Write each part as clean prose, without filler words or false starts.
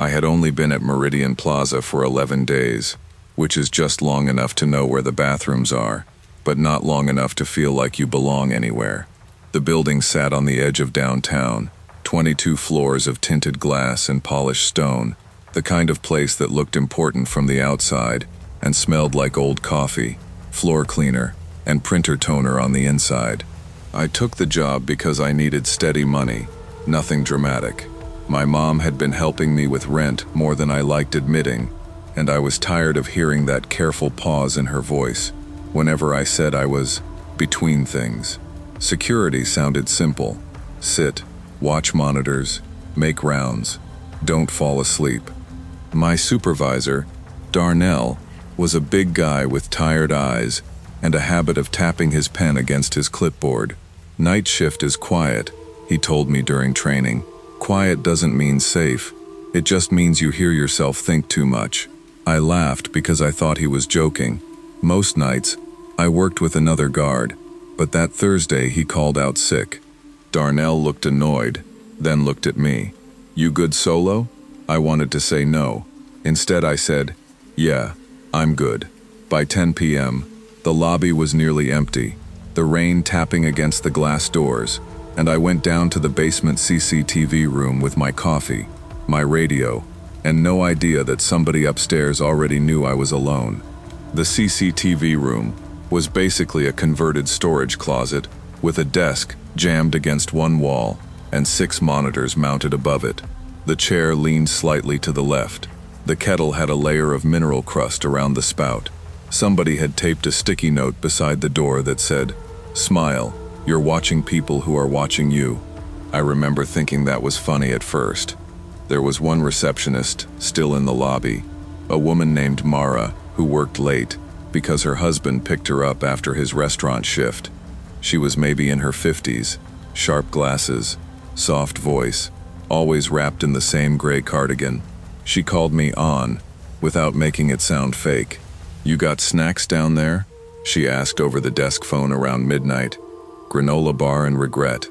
I had only been at Meridian Plaza for 11 days, which is just long enough to know where the bathrooms are, but not long enough to feel like you belong anywhere. The building sat on the edge of downtown, 22 floors of tinted glass and polished stone, the kind of place that looked important from the outside and smelled like old coffee, floor cleaner, and printer toner on the inside. I took the job because I needed steady money, nothing dramatic. My mom had been helping me with rent more than I liked admitting, and I was tired of hearing that careful pause in her voice whenever I said I was between things. Security sounded simple. Sit, watch monitors, make rounds, don't fall asleep. My supervisor, Darnell, was a big guy with tired eyes and a habit of tapping his pen against his clipboard. Night shift is quiet, he told me during training. Quiet doesn't mean safe. It just means you hear yourself think too much. I laughed because I thought he was joking. Most nights, I worked with another guard, but that Thursday he called out sick. Darnell looked annoyed, then looked at me. "You good solo?" I wanted to say no. Instead I said, "Yeah, I'm good." By 10 p.m., the lobby was nearly empty, the rain tapping against the glass doors, and I went down to the basement CCTV room with my coffee, my radio, and no idea that somebody upstairs already knew I was alone. The CCTV room was basically a converted storage closet with a desk jammed against one wall and 6 monitors mounted above it. The chair leaned slightly to the left. The kettle had a layer of mineral crust around the spout. Somebody had taped a sticky note beside the door that said, "Smile, you're watching people who are watching you." I remember thinking that was funny at first. There was one receptionist still in the lobby, a woman named Mara who worked late because her husband picked her up after his restaurant shift. She was maybe in her 50s, sharp glasses, soft voice, always wrapped in the same gray cardigan. She called me on, without making it sound fake. "You got snacks down there?" she asked over the desk phone around midnight. "Granola bar and regret,"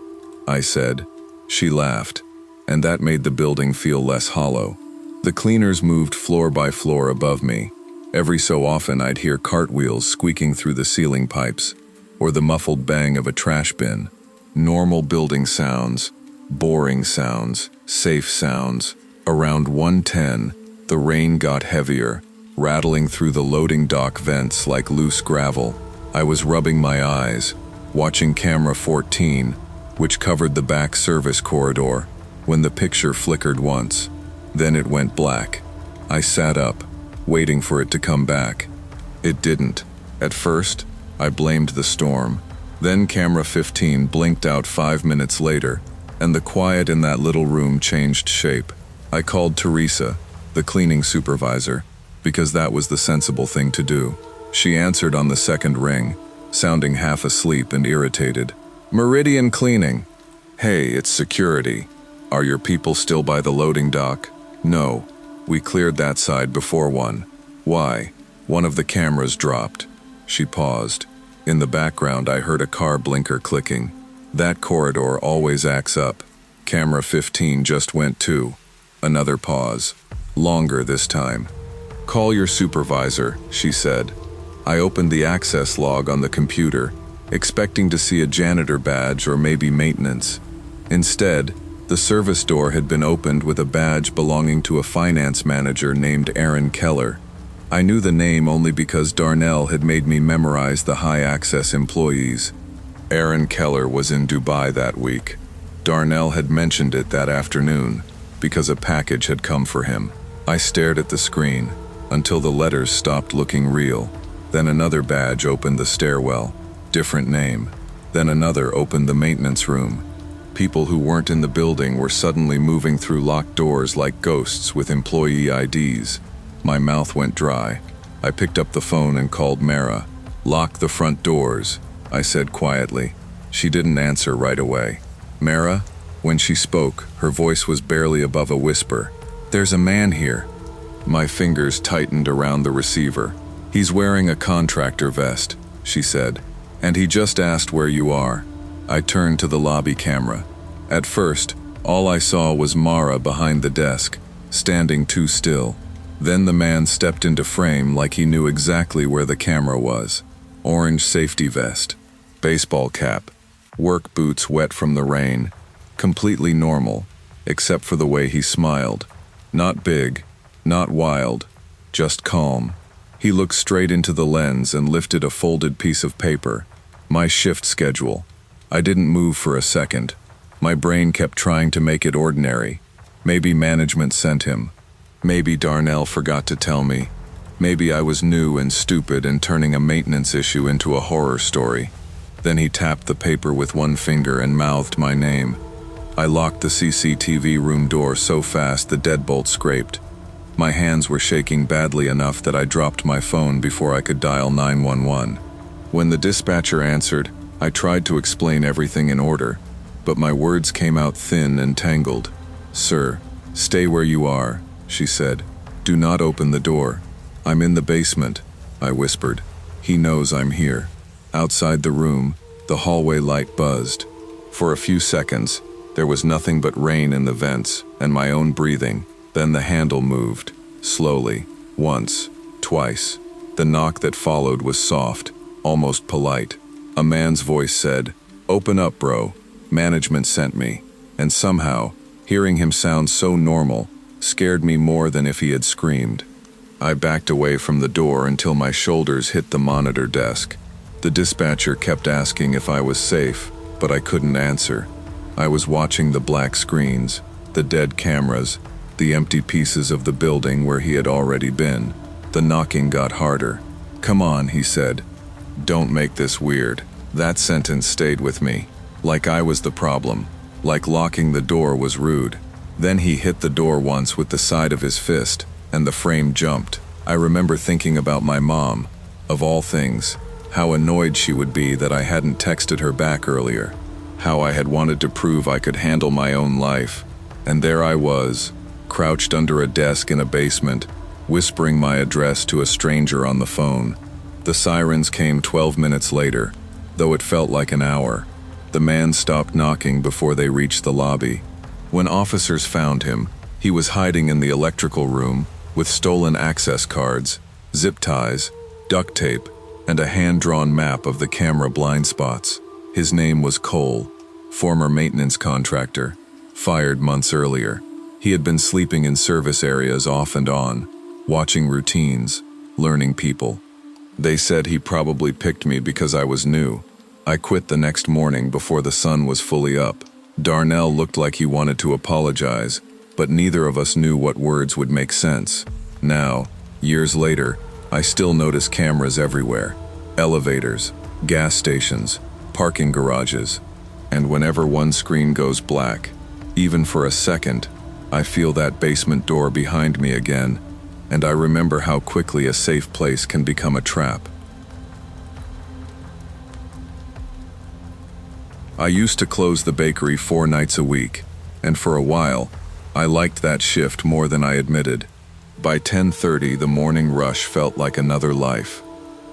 I said. She laughed, and that made the building feel less hollow. The cleaners moved floor by floor above me. Every so often I'd hear cartwheels squeaking through the ceiling pipes, or the muffled bang of a trash bin. Normal building sounds, boring sounds, safe sounds. Around 1:10, the rain got heavier, rattling through the loading dock vents like loose gravel. I was rubbing my eyes, watching camera 14, which covered the back service corridor, when the picture flickered once. Then it went black. I sat up, waiting for it to come back. It didn't. At first, I blamed the storm. Then camera 15 blinked out 5 minutes later, and the quiet in that little room changed shape. I called Teresa, the cleaning supervisor, because that was the sensible thing to do. She answered on the second ring, sounding half asleep and irritated. "Meridian Cleaning." "Hey, it's security. Are your people still by the loading dock?" "No, we cleared that side before one." "Why?" "One of the cameras dropped." She paused. In the background I heard a car blinker clicking. That corridor always acts up. Camera 15 just went too. Another pause. Longer this time. "Call your supervisor," she said. I opened the access log on the computer, expecting to see a janitor badge or maybe maintenance. Instead, the service door had been opened with a badge belonging to a finance manager named Aaron Keller. I knew the name only because Darnell had made me memorize the high-access employees. Aaron Keller was in Dubai that week. Darnell had mentioned it that afternoon, because a package had come for him. I stared at the screen, until the letters stopped looking real. Then another badge opened the stairwell, different name. Then another opened the maintenance room. People who weren't in the building were suddenly moving through locked doors like ghosts with employee IDs. My mouth went dry. I picked up the phone and called Mara. "Lock the front doors," I said quietly. She didn't answer right away. "Mara?" When she spoke, her voice was barely above a whisper. "There's a man here." My fingers tightened around the receiver. "He's wearing a contractor vest," she said, "and he just asked where you are." I turned to the lobby camera. At first, all I saw was Mara behind the desk, standing too still. Then the man stepped into frame like he knew exactly where the camera was. Orange safety vest, baseball cap, work boots wet from the rain. Completely normal, except for the way he smiled. Not big, not wild, just calm. He looked straight into the lens and lifted a folded piece of paper. My shift schedule. I didn't move for a second. My brain kept trying to make it ordinary. Maybe management sent him. Maybe Darnell forgot to tell me. Maybe I was new and stupid and turning a maintenance issue into a horror story. Then he tapped the paper with one finger and mouthed my name. I locked the CCTV room door so fast the deadbolt scraped. My hands were shaking badly enough that I dropped my phone before I could dial 911. When the dispatcher answered, I tried to explain everything in order, but my words came out thin and tangled. "Sir, stay where you are," she said. "Do not open the door." "I'm in the basement," I whispered. "He knows I'm here." Outside the room, the hallway light buzzed. For a few seconds, there was nothing but rain in the vents and my own breathing. Then the handle moved, slowly, once, twice. The knock that followed was soft, almost polite. A man's voice said, "Open up, bro. Management sent me." And somehow, hearing him sound so normal, scared me more than if he had screamed. I backed away from the door until my shoulders hit the monitor desk. The dispatcher kept asking if I was safe, but I couldn't answer. I was watching the black screens, the dead cameras, the empty pieces of the building where he had already been. The knocking got harder. "Come on," he said. "Don't make this weird." That sentence stayed with me, like I was the problem, like locking the door was rude. Then he hit the door once with the side of his fist, and the frame jumped. I remember thinking about my mom, of all things, how annoyed she would be that I hadn't texted her back earlier, how I had wanted to prove I could handle my own life. And there I was, crouched under a desk in a basement, whispering my address to a stranger on the phone. The sirens came 12 minutes later, though it felt like an hour. The man stopped knocking before they reached the lobby. When officers found him, he was hiding in the electrical room with stolen access cards, zip ties, duct tape, and a hand-drawn map of the camera blind spots. His name was Cole, former maintenance contractor, fired months earlier. He had been sleeping in service areas off and on, watching routines, learning people. They said he probably picked me because I was new. I quit the next morning before the sun was fully up. Darnell looked like he wanted to apologize, but neither of us knew what words would make sense. Now, years later, I still notice cameras everywhere. Elevators, gas stations, parking garages. And whenever one screen goes black, even for a second, I feel that basement door behind me again, and I remember how quickly a safe place can become a trap. I used to close the bakery 4 nights a week, and for a while, I liked that shift more than I admitted. By 10:30, the morning rush felt like another life.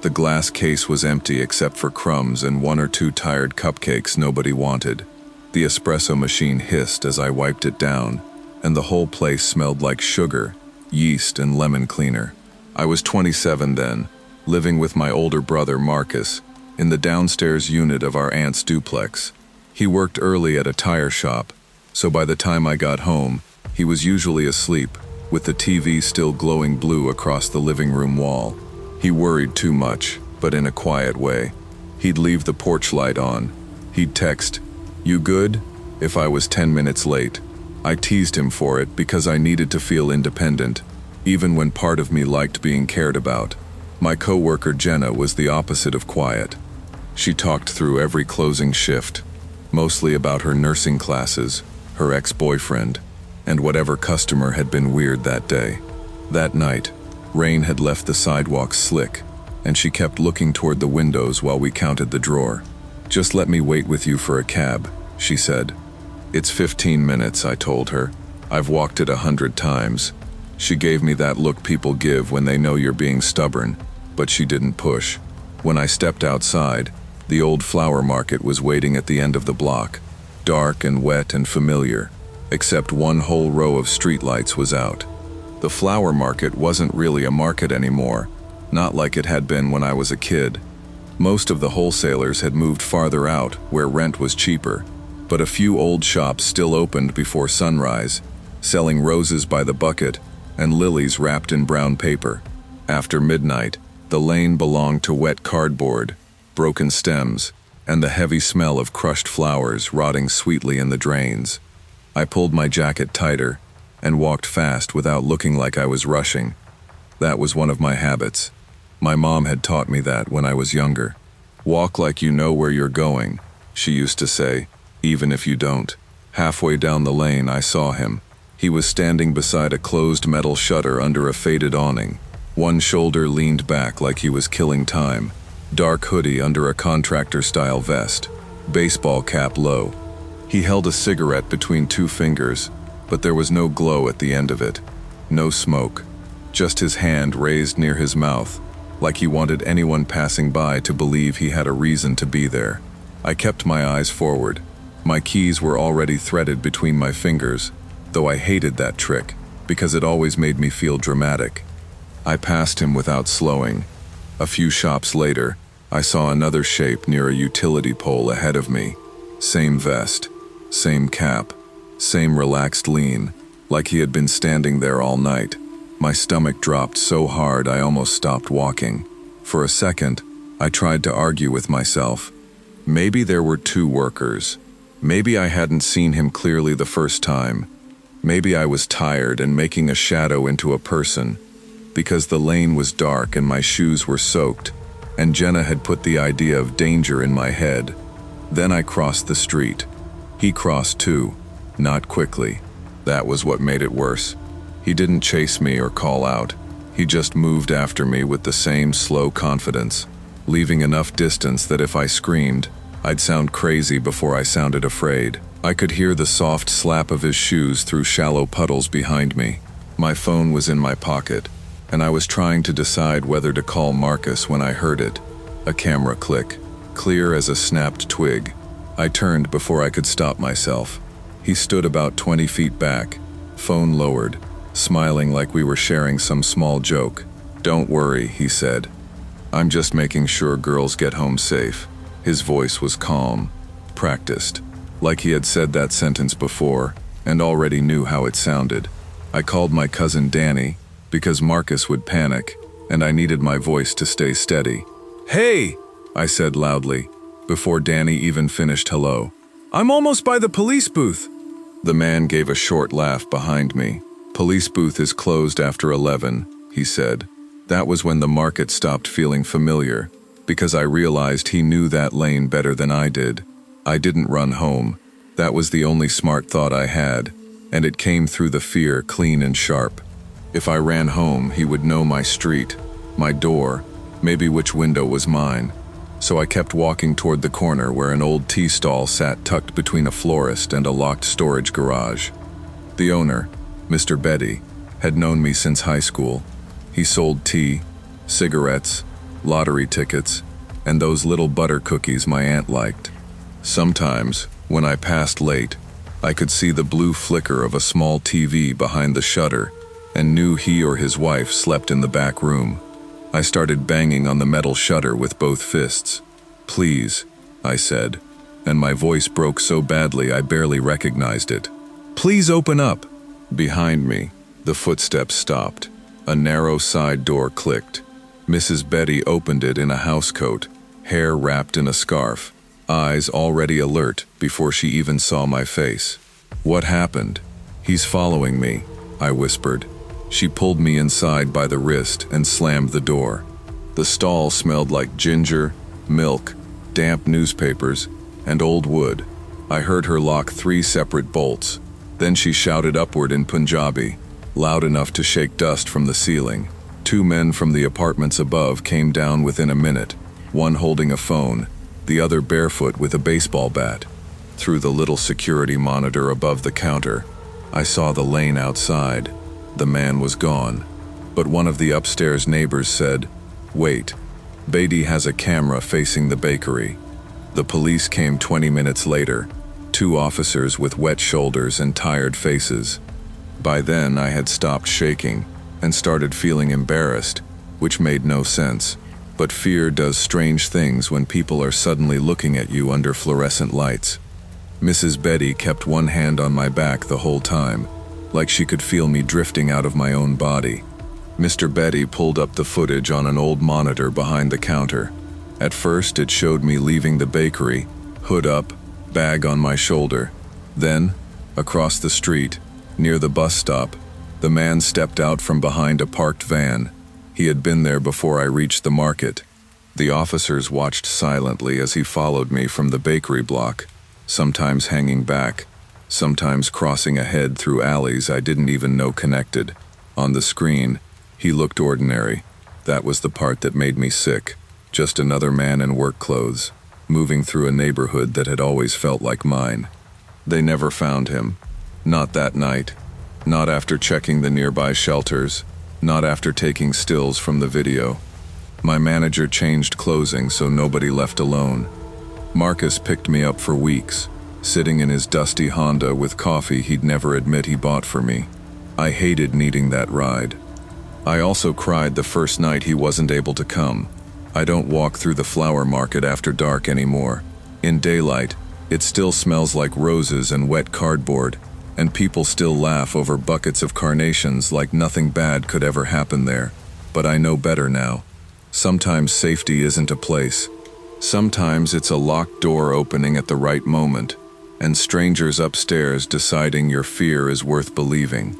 The glass case was empty except for crumbs and 1 or 2 tired cupcakes nobody wanted. The espresso machine hissed as I wiped it down, and the whole place smelled like sugar, yeast, and lemon cleaner. I was 27 then, living with my older brother Marcus, in the downstairs unit of our aunt's duplex. He worked early at a tire shop, so by the time I got home, he was usually asleep, with the TV still glowing blue across the living room wall. He worried too much, but in a quiet way. He'd leave the porch light on. He'd text, "You good?" if I was 10 minutes late. I teased him for it because I needed to feel independent, even when part of me liked being cared about. My coworker Jenna was the opposite of quiet. She talked through every closing shift, mostly about her nursing classes, her ex-boyfriend, and whatever customer had been weird that day. That night, rain had left the sidewalks slick, and she kept looking toward the windows while we counted the drawer. "Just let me wait with you for a cab," she said. "It's 15 minutes, I told her. "I've walked it 100 times. She gave me that look people give when they know you're being stubborn, but she didn't push. When I stepped outside, the old flower market was waiting at the end of the block, dark and wet and familiar, except one whole row of streetlights was out. The flower market wasn't really a market anymore, not like it had been when I was a kid. Most of the wholesalers had moved farther out, where rent was cheaper, but a few old shops still opened before sunrise, selling roses by the bucket and lilies wrapped in brown paper. After midnight, the lane belonged to wet cardboard, broken stems, and the heavy smell of crushed flowers rotting sweetly in the drains. I pulled my jacket tighter and walked fast without looking like I was rushing. That was one of my habits. My mom had taught me that when I was younger. Walk like you know where you're going, she used to say, even if you don't. Halfway down the lane, I saw him. He was standing beside a closed metal shutter under a faded awning. One shoulder leaned back like he was killing time. Dark hoodie under a contractor-style vest. Baseball cap low. He held a cigarette between two fingers, but there was no glow at the end of it. No smoke. Just his hand raised near his mouth, like he wanted anyone passing by to believe he had a reason to be there. I kept my eyes forward. My keys were already threaded between my fingers, though I hated that trick, because it always made me feel dramatic. I passed him without slowing. A few shops later, I saw another shape near a utility pole ahead of me. Same vest, same cap, same relaxed lean, like he had been standing there all night. My stomach dropped so hard I almost stopped walking. For a second, I tried to argue with myself. Maybe there were two workers. Maybe I hadn't seen him clearly the first time. Maybe I was tired and making a shadow into a person. Because the lane was dark and my shoes were soaked, and Jenna had put the idea of danger in my head. Then I crossed the street. He crossed too, not quickly. That was what made it worse. He didn't chase me or call out. He just moved after me with the same slow confidence, leaving enough distance that if I screamed, I'd sound crazy before I sounded afraid. I could hear the soft slap of his shoes through shallow puddles behind me. My phone was in my pocket, and I was trying to decide whether to call Marcus when I heard it. A camera click, clear as a snapped twig. I turned before I could stop myself. He stood about 20 feet back, phone lowered, smiling like we were sharing some small joke. "Don't worry," he said. "I'm just making sure girls get home safe." His voice was calm, practiced, like he had said that sentence before and already knew how it sounded. I called my cousin Danny, because Marcus would panic, and I needed my voice to stay steady. "Hey!" I said loudly, before Danny even finished hello. "I'm almost by the police booth." The man gave a short laugh behind me. "Police booth is closed after 11, he said. That was when the market stopped feeling familiar, because I realized he knew that lane better than I did. I didn't run home. That was the only smart thought I had, and it came through the fear clean and sharp. If I ran home, he would know my street, my door, maybe which window was mine. So I kept walking toward the corner where an old tea stall sat tucked between a florist and a locked storage garage. The owner, Mr. Betty, had known me since high school. He sold tea, cigarettes, lottery tickets, and those little butter cookies my aunt liked. Sometimes, when I passed late, I could see the blue flicker of a small TV behind the shutter and knew he or his wife slept in the back room. I started banging on the metal shutter with both fists. "Please," I said, and my voice broke so badly I barely recognized it. "Please open up." Behind me, the footsteps stopped. A narrow side door clicked. Mrs. Betty opened it in a housecoat, hair wrapped in a scarf, eyes already alert before she even saw my face. "What happened?" "He's following me," I whispered. She pulled me inside by the wrist and slammed the door. The stall smelled like ginger, milk, damp newspapers, and old wood. I heard her lock 3 separate bolts. Then she shouted upward in Punjabi, loud enough to shake dust from the ceiling. 2 men from the apartments above came down within a minute, one holding a phone, the other barefoot with a baseball bat. Through the little security monitor above the counter, I saw the lane outside. The man was gone, but one of the upstairs neighbors said, "Wait, Beatty has a camera facing the bakery." The police came 20 minutes later, 2 officers with wet shoulders and tired faces. By then, I had stopped shaking and started feeling embarrassed, which made no sense. But fear does strange things when people are suddenly looking at you under fluorescent lights. Mrs. Betty kept one hand on my back the whole time, like she could feel me drifting out of my own body. Mr. Betty pulled up the footage on an old monitor behind the counter. At first, it showed me leaving the bakery, hood up, bag on my shoulder. Then, across the street, near the bus stop, the man stepped out from behind a parked van. He had been there before I reached the market. The officers watched silently as he followed me from the bakery block, sometimes hanging back, sometimes crossing ahead through alleys I didn't even know connected. On the screen, he looked ordinary. That was the part that made me sick. Just another man in work clothes, moving through a neighborhood that had always felt like mine. They never found him. Not that night. Not after checking the nearby shelters. Not after taking stills from the video. My manager changed closing so nobody left alone. Marcus picked me up for weeks, sitting in his dusty Honda with coffee he'd never admit he bought for me. I hated needing that ride. I also cried the first night he wasn't able to come. I don't walk through the flower market after dark anymore. In daylight, it still smells like roses and wet cardboard, and people still laugh over buckets of carnations like nothing bad could ever happen there. But I know better now. Sometimes safety isn't a place. Sometimes it's a locked door opening at the right moment, and strangers upstairs deciding your fear is worth believing.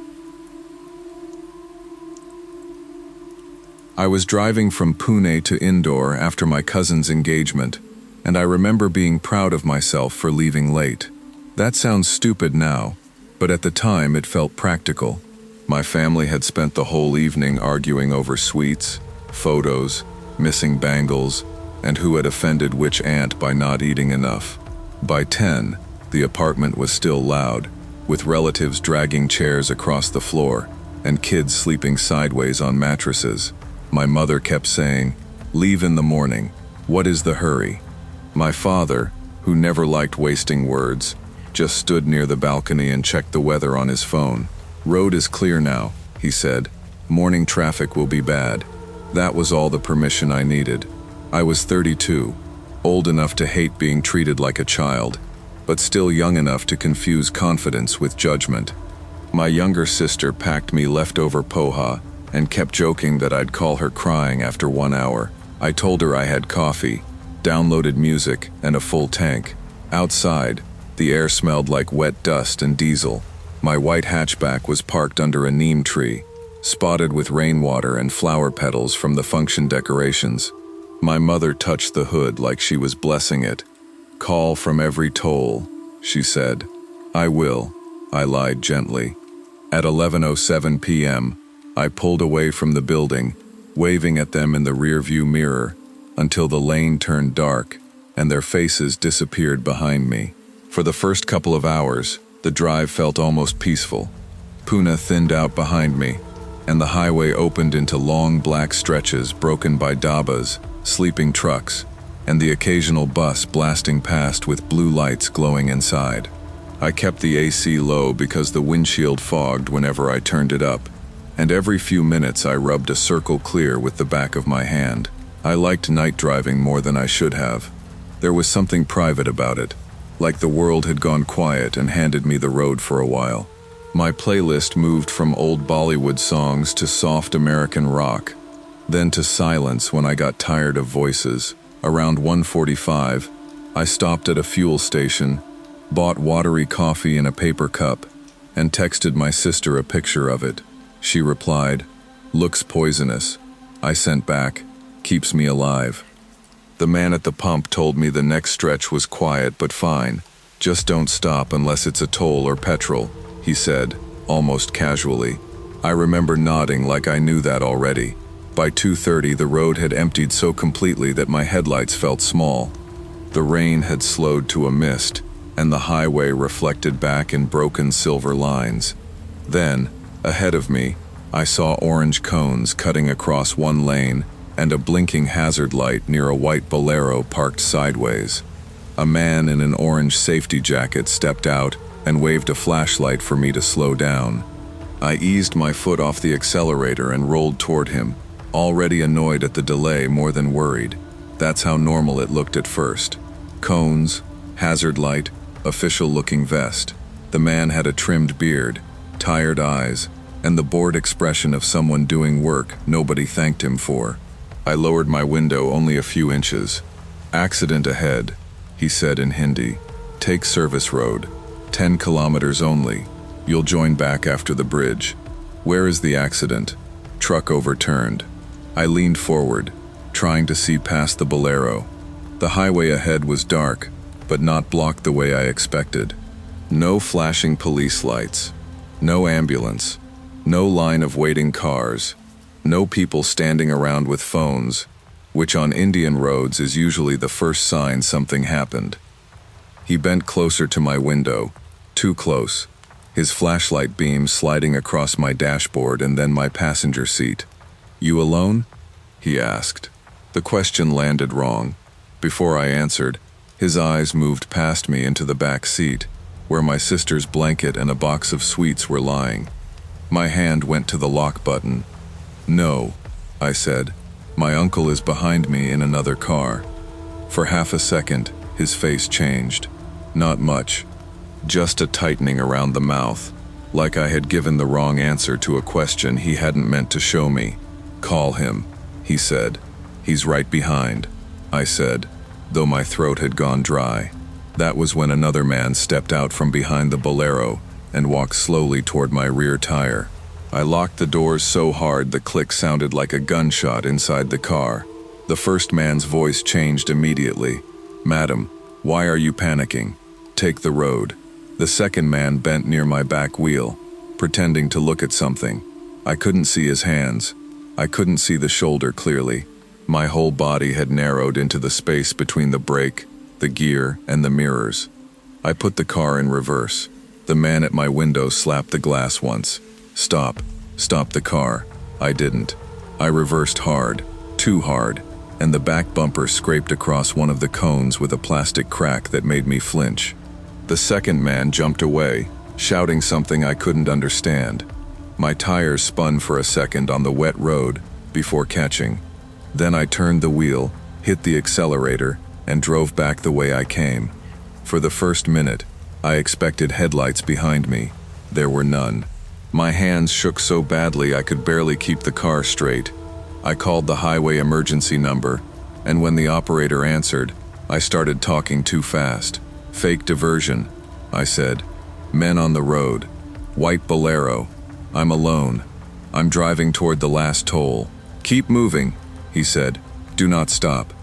I was driving from Pune to Indore after my cousin's engagement, and I remember being proud of myself for leaving late. That sounds stupid now, but at the time it felt practical. My family had spent the whole evening arguing over sweets, photos, missing bangles, and who had offended which aunt by not eating enough. By 10, the apartment was still loud, with relatives dragging chairs across the floor and kids sleeping sideways on mattresses. My mother kept saying, "Leave in the morning. What is the hurry?" My father, who never liked wasting words, just stood near the balcony and checked the weather on his phone. "Road is clear now," he said. "Morning traffic will be bad." That was all the permission I needed. I was 32, old enough to hate being treated like a child, but still young enough to confuse confidence with judgment. My younger sister packed me leftover poha and kept joking that I'd call her crying after 1 hour. I told her I had coffee, downloaded music, and a full tank. Outside, the air smelled like wet dust and diesel. My white hatchback was parked under a neem tree, spotted with rainwater and flower petals from the function decorations. My mother touched the hood like she was blessing it. "Call from every toll," she said. "I will," I lied gently. At 11:07 p.m., I pulled away from the building, waving at them in the rearview mirror, until the lane turned dark and their faces disappeared behind me. For the first couple of hours, the drive felt almost peaceful. Pune thinned out behind me, and the highway opened into long black stretches broken by dabbas, sleeping trucks, and the occasional bus blasting past with blue lights glowing inside. I kept the AC low because the windshield fogged whenever I turned it up, and every few minutes I rubbed a circle clear with the back of my hand. I liked night driving more than I should have. There was something private about it, like the world had gone quiet and handed me the road for a while. My playlist moved from old Bollywood songs to soft American rock, then to silence when I got tired of voices. Around 1:45, I stopped at a fuel station, bought watery coffee in a paper cup, and texted my sister a picture of it. She replied, "Looks poisonous." I sent back, "Keeps me alive." The man at the pump told me the next stretch was quiet but fine. "Just don't stop unless it's a toll or petrol," he said, almost casually. I remember nodding like I knew that already. By 2:30, the road had emptied so completely that my headlights felt small. The rain had slowed to a mist, and the highway reflected back in broken silver lines. Then, ahead of me, I saw orange cones cutting across one lane and a blinking hazard light near a white Bolero parked sideways. A man in an orange safety jacket stepped out and waved a flashlight for me to slow down. I eased my foot off the accelerator and rolled toward him, already annoyed at the delay more than worried. That's how normal it looked at first. Cones, hazard light, official-looking vest. The man had a trimmed beard, tired eyes, and the bored expression of someone doing work nobody thanked him for. I lowered my window only a few inches. "Accident ahead," he said in Hindi. "Take service road. 10 kilometers only. You'll join back after the bridge." "Where is the accident?" "Truck overturned." I leaned forward, trying to see past the Bolero. The highway ahead was dark, but not blocked the way I expected. No flashing police lights. No ambulance. No line of waiting cars. No people standing around with phones, which on Indian roads is usually the first sign something happened. He bent closer to my window, too close, his flashlight beam sliding across my dashboard and then my passenger seat. "You alone?" he asked. The question landed wrong. Before I answered, his eyes moved past me into the back seat, where my sister's blanket and a box of sweets were lying. My hand went to the lock button. "No," I said. "My uncle is behind me in another car." For half a second, his face changed. Not much. Just a tightening around the mouth, like I had given the wrong answer to a question he hadn't meant to show me. "Call him," he said. "He's right behind," I said, though my throat had gone dry. That was when another man stepped out from behind the Bolero and walked slowly toward my rear tire. I locked the doors so hard the click sounded like a gunshot inside the car. The first man's voice changed immediately. "Madam, why are you panicking? Take the road." The second man bent near my back wheel, pretending to look at something. I couldn't see his hands. I couldn't see the shoulder clearly. My whole body had narrowed into the space between the brake, the gear, and the mirrors. I put the car in reverse. The man at my window slapped the glass once. "Stop. Stop the car." I didn't. I reversed hard, too hard, and the back bumper scraped across one of the cones with a plastic crack that made me flinch. The second man jumped away, shouting something I couldn't understand. My tires spun for a second on the wet road before catching. Then I turned the wheel, hit the accelerator, and drove back the way I came. For the first minute, I expected headlights behind me. There were none. My hands shook so badly I could barely keep the car straight. I called the highway emergency number, and when the operator answered, I started talking too fast. "Fake diversion," I said. "Men on the road. White Bolero. I'm alone. I'm driving toward the last toll." "Keep moving," he said. "Do not stop."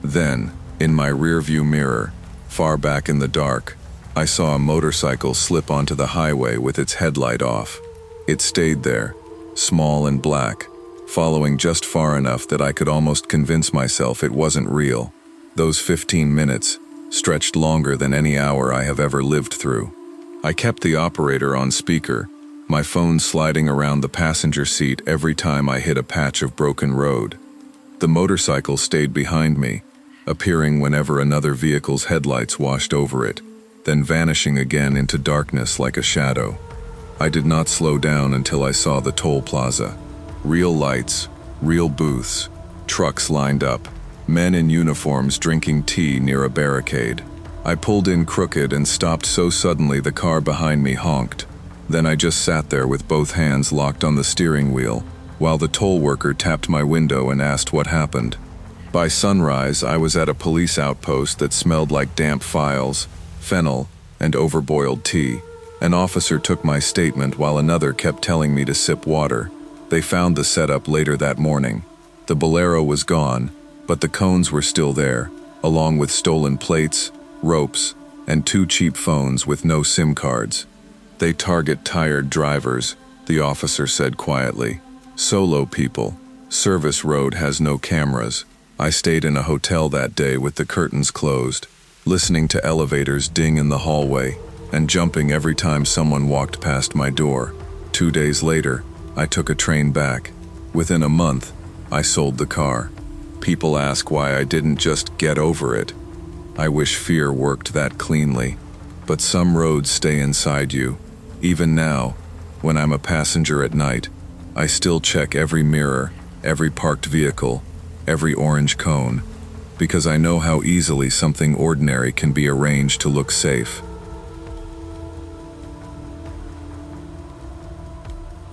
Then, in my rearview mirror, far back in the dark, I saw a motorcycle slip onto the highway with its headlight off. It stayed there, small and black, following just far enough that I could almost convince myself it wasn't real. Those 15 minutes stretched longer than any hour I have ever lived through. I kept the operator on speaker, my phone sliding around the passenger seat every time I hit a patch of broken road. The motorcycle stayed behind me, appearing whenever another vehicle's headlights washed over it, then vanishing again into darkness like a shadow. I did not slow down until I saw the toll plaza. Real lights, real booths, trucks lined up, men in uniforms drinking tea near a barricade. I pulled in crooked and stopped so suddenly the car behind me honked. Then I just sat there with both hands locked on the steering wheel, while the toll worker tapped my window and asked what happened. By sunrise, I was at a police outpost that smelled like damp files, fennel, and overboiled tea. An officer took my statement while another kept telling me to sip water. They found the setup later that morning. The Bolero was gone, but the cones were still there, along with stolen plates, ropes, and 2 cheap phones with no SIM cards. "They target tired drivers," the officer said quietly. "Solo people. Service road has no cameras." I stayed in a hotel that day with the curtains closed, listening to elevators ding in the hallway, and jumping every time someone walked past my door. 2 days later, I took a train back. Within a month, I sold the car. People ask why I didn't just get over it. I wish fear worked that cleanly. But some roads stay inside you. Even now, When I'm a passenger at night, I still check every mirror, every parked vehicle, every orange cone, because I know how easily something ordinary can be arranged to look safe.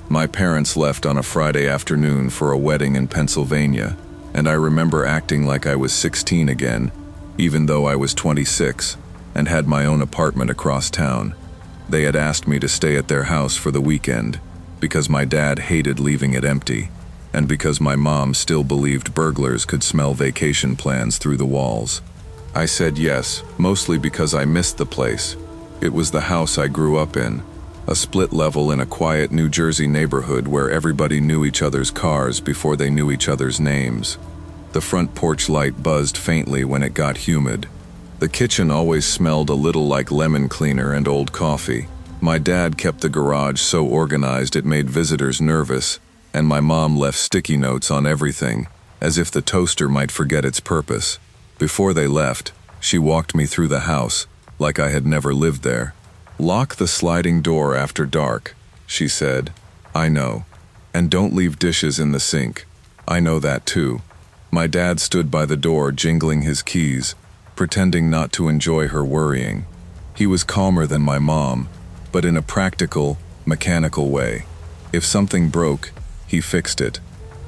My parents left on a Friday afternoon for a wedding in Pennsylvania, and I remember acting like I was 16 again, even though I was 26, and had my own apartment across town. They had asked me to stay at their house for the weekend, because my dad hated leaving it empty, and because my mom still believed burglars could smell vacation plans through the walls. I said yes, mostly because I missed the place. It was the house I grew up in, a split level in a quiet New Jersey neighborhood where everybody knew each other's cars before they knew each other's names. The front porch light buzzed faintly when it got humid. The kitchen always smelled a little like lemon cleaner and old coffee. My dad kept the garage so organized it made visitors nervous, and my mom left sticky notes on everything, as if the toaster might forget its purpose. Before they left, she walked me through the house, like I had never lived there. "Lock the sliding door after dark," she said. "I know. And don't leave dishes in the sink." "I know that too." My dad stood by the door jingling his keys, pretending not to enjoy her worrying. He was calmer than my mom, but in a practical, mechanical way. If something broke, he fixed it.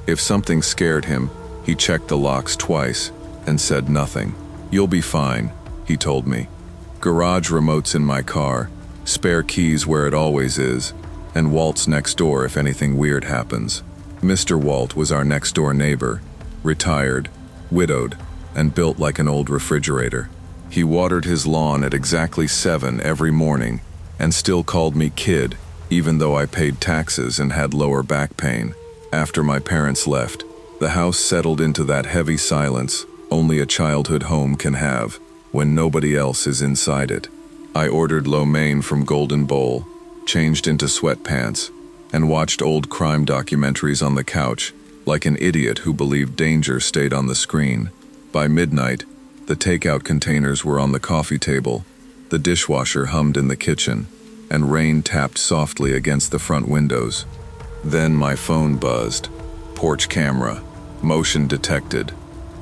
If something scared him, he checked the locks twice and said nothing. "You'll be fine," he told me. Garage remotes in my car, spare keys where it always is, and Walt's next door if anything weird happens. Mr. Walt was our next door neighbor, retired, widowed, and built like an old refrigerator. He watered his lawn at exactly 7 every morning and still called me kid, even though I paid taxes and had lower back pain. After my parents left, the house settled into that heavy silence only a childhood home can have when nobody else is inside it. I ordered lo mein from Golden Bowl, changed into sweatpants, and watched old crime documentaries on the couch, like an idiot who believed danger stayed on the screen. By midnight, the takeout containers were on the coffee table, the dishwasher hummed in the kitchen, and rain tapped softly against the front windows. Then my phone buzzed. Porch camera. Motion detected.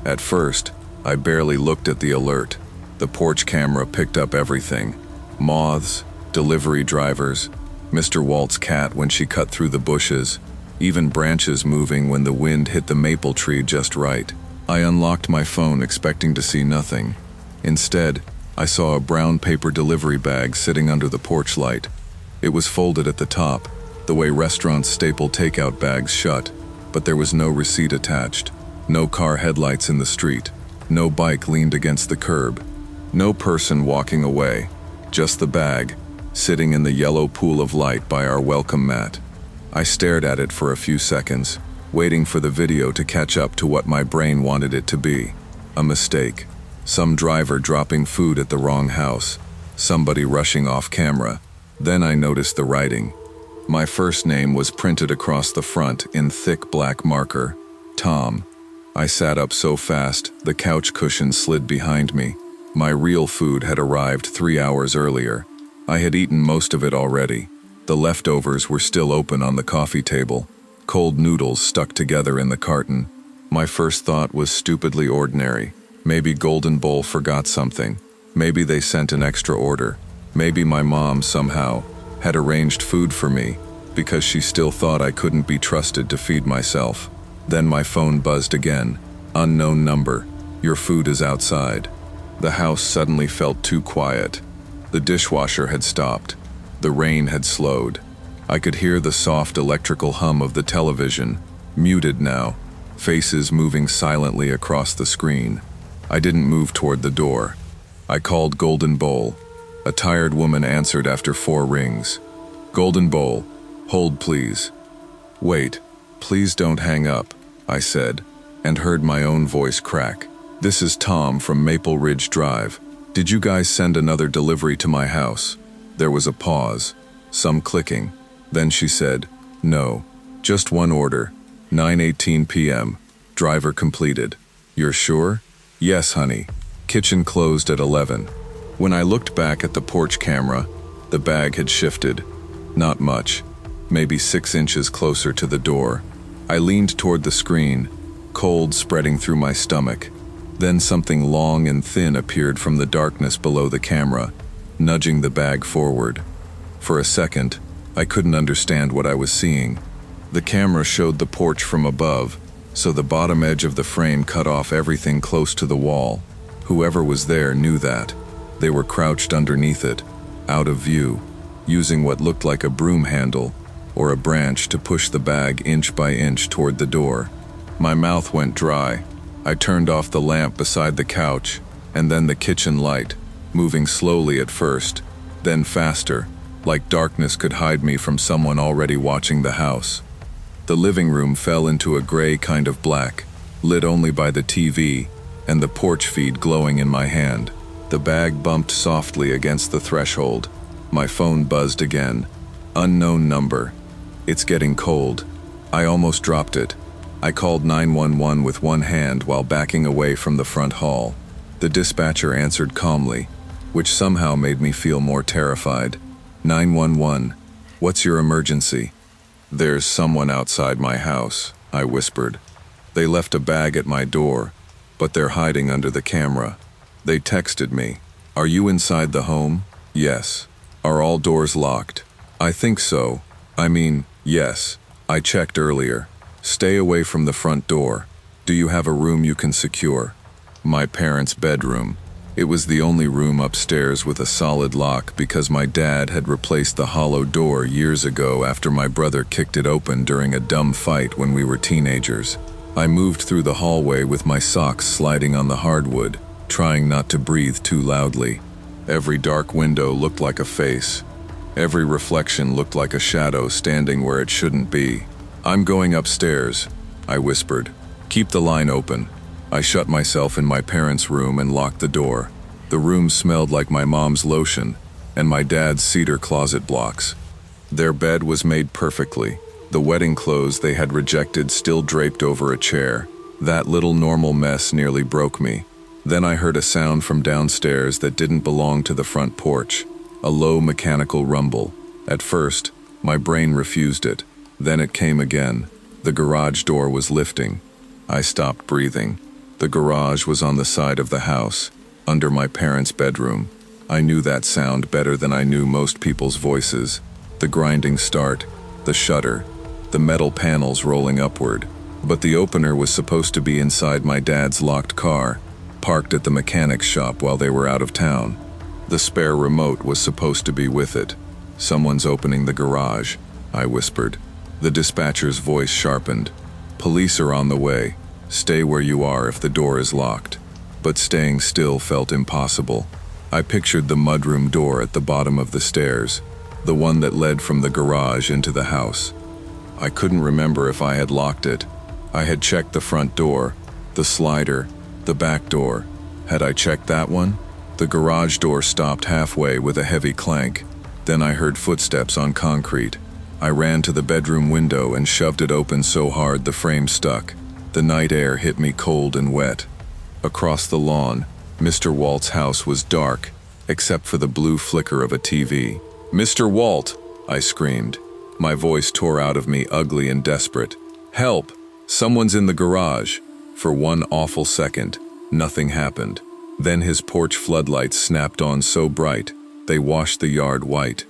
At first, I barely looked at the alert. The porch camera picked up everything. Moths, delivery drivers, Mr. Walt's cat when she cut through the bushes, even branches moving when the wind hit the maple tree just right. I unlocked my phone expecting to see nothing. Instead, I saw a brown paper delivery bag sitting under the porch light. It was folded at the top, the way restaurants staple takeout bags shut, but there was no receipt attached. No car headlights in the street. No bike leaned against the curb. No person walking away. Just the bag, sitting in the yellow pool of light by our welcome mat. I stared at it for a few seconds, waiting for the video to catch up to what my brain wanted it to be. A mistake. Some driver dropping food at the wrong house. Somebody rushing off camera. Then I noticed the writing. My first name was printed across the front in thick black marker. Tom. I sat up so fast, the couch cushion slid behind me. My real food had arrived 3 hours earlier. I had eaten most of it already. The leftovers were still open on the coffee table. Cold noodles stuck together in the carton. My first thought was stupidly ordinary. Maybe Golden Bowl forgot something. Maybe they sent an extra order. Maybe my mom, somehow, had arranged food for me, because she still thought I couldn't be trusted to feed myself. Then my phone buzzed again. Unknown number. Your food is outside. The house suddenly felt too quiet. The dishwasher had stopped. The rain had slowed. I could hear the soft electrical hum of the television, muted now, faces moving silently across the screen. I didn't move toward the door. I called Golden Bowl. A tired woman answered after 4 rings. "Golden Bowl, hold please." "Wait, please don't hang up," I said, and heard my own voice crack. "This is Tom from Maple Ridge Drive. Did you guys send another delivery to my house?" There was a pause, some clicking. Then she said, "No, just one order, 9:18 p.m., driver completed." "You're sure?" "Yes, honey. Kitchen closed at 11. When I looked back at the porch camera, the bag had shifted. Not much. maybe 6 inches closer to the door. I leaned toward the screen, cold spreading through my stomach. Then something long and thin appeared from the darkness below the camera, nudging the bag forward. For a second, I couldn't understand what I was seeing. The camera showed the porch from above, so the bottom edge of the frame cut off everything close to the wall. Whoever was there knew that. They were crouched underneath it, out of view, using what looked like a broom handle or a branch to push the bag inch by inch toward the door. My mouth went dry. I turned off the lamp beside the couch, and then the kitchen light, moving slowly at first, then faster, like darkness could hide me from someone already watching the house. The living room fell into a gray kind of black, lit only by the TV and the porch feed glowing in my hand. The bag bumped softly against the threshold. My phone buzzed again. Unknown number. It's getting cold. I almost dropped it. I called 911 with one hand while backing away from the front hall. The dispatcher answered calmly, which somehow made me feel more terrified. 911, what's your emergency? There's someone outside my house, I whispered. They left a bag at my door, but they're hiding under the camera. They texted me. Are you inside the home? Yes. Are all doors locked? I think so. Yes. I checked earlier. Stay away from the front door. Do you have a room you can secure? My parents' bedroom. It was the only room upstairs with a solid lock because my dad had replaced the hollow door years ago after my brother kicked it open during a dumb fight when we were teenagers. I moved through the hallway with my socks sliding on the hardwood, trying not to breathe too loudly. Every dark window looked like a face. Every reflection looked like a shadow standing where it shouldn't be. I'm going upstairs, I whispered. Keep the line open. I shut myself in my parents' room and locked the door. The room smelled like my mom's lotion and my dad's cedar closet blocks. Their bed was made perfectly. The wedding clothes they had rejected still draped over a chair. That little normal mess nearly broke me. Then I heard a sound from downstairs that didn't belong to the front porch. A low mechanical rumble. At first, my brain refused it. Then it came again. The garage door was lifting. I stopped breathing. The garage was on the side of the house, under my parents' bedroom. I knew that sound better than I knew most people's voices. The grinding start, the shutter, the metal panels rolling upward. But the opener was supposed to be inside my dad's locked car, parked at the mechanic's shop while they were out of town. The spare remote was supposed to be with it. Someone's opening the garage, I whispered. The dispatcher's voice sharpened. Police are on the way. Stay where you are if the door is locked. But staying still felt impossible. I pictured the mudroom door at the bottom of the stairs, the one that led from the garage into the house. I couldn't remember if I had locked it. I had checked the front door, the slider, the back door. Had I checked that one? The garage door stopped halfway with a heavy clank. Then I heard footsteps on concrete. I ran to the bedroom window and shoved it open so hard the frame stuck. The night air hit me cold and wet. Across the lawn, Mr. Walt's house was dark, except for the blue flicker of a TV. "Mr. Walt!" I screamed. My voice tore out of me, ugly and desperate. "Help! Someone's in the garage!" For one awful second, nothing happened. Then his porch floodlights snapped on so bright, they washed the yard white.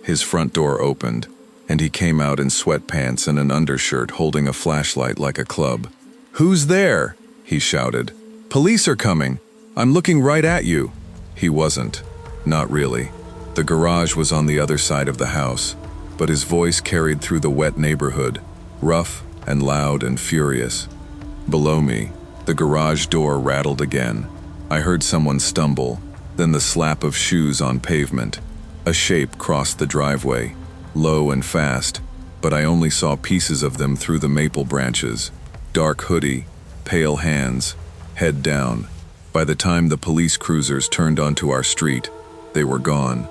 His front door opened, and he came out in sweatpants and an undershirt holding a flashlight like a club. "Who's there?" he shouted. "Police are coming! I'm looking right at you!" He wasn't. Not really. The garage was on the other side of the house, but his voice carried through the wet neighborhood, rough and loud and furious. Below me, the garage door rattled again. I heard someone stumble, then the slap of shoes on pavement. A shape crossed the driveway, low and fast, but I only saw pieces of them through the maple branches. Dark hoodie, pale hands, head down. By the time the police cruisers turned onto our street, they were gone.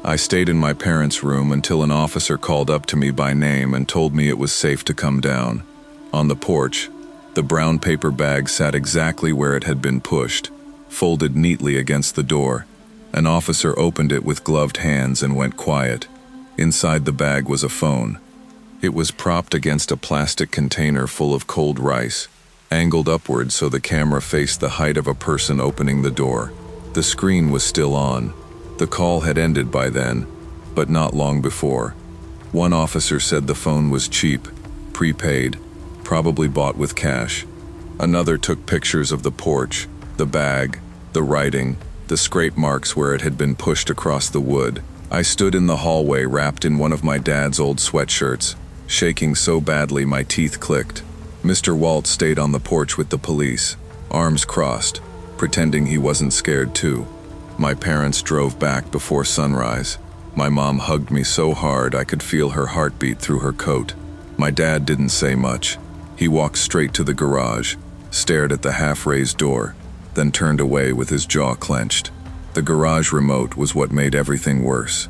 I stayed in my parents' room until an officer called up to me by name and told me it was safe to come down. On the porch, the brown paper bag sat exactly where it had been pushed, folded neatly against the door. An officer opened it with gloved hands and went quiet. Inside the bag was a phone, It was propped against a plastic container full of cold rice, angled upward so the camera faced the height of a person opening the door. The screen was still on. The call had ended by then, but not long before. One officer said the phone was cheap, prepaid, probably bought with cash. Another took pictures of the porch, the bag, the writing, the scrape marks where it had been pushed across the wood. I stood in the hallway wrapped in one of my dad's old sweatshirts, shaking so badly my teeth clicked. Mr. Walt stayed on the porch with the police, arms crossed, pretending he wasn't scared too. My parents drove back before sunrise. My mom hugged me so hard I could feel her heartbeat through her coat. My dad didn't say much. He walked straight to the garage, stared at the half-raised door, then turned away with his jaw clenched. The garage remote was what made everything worse.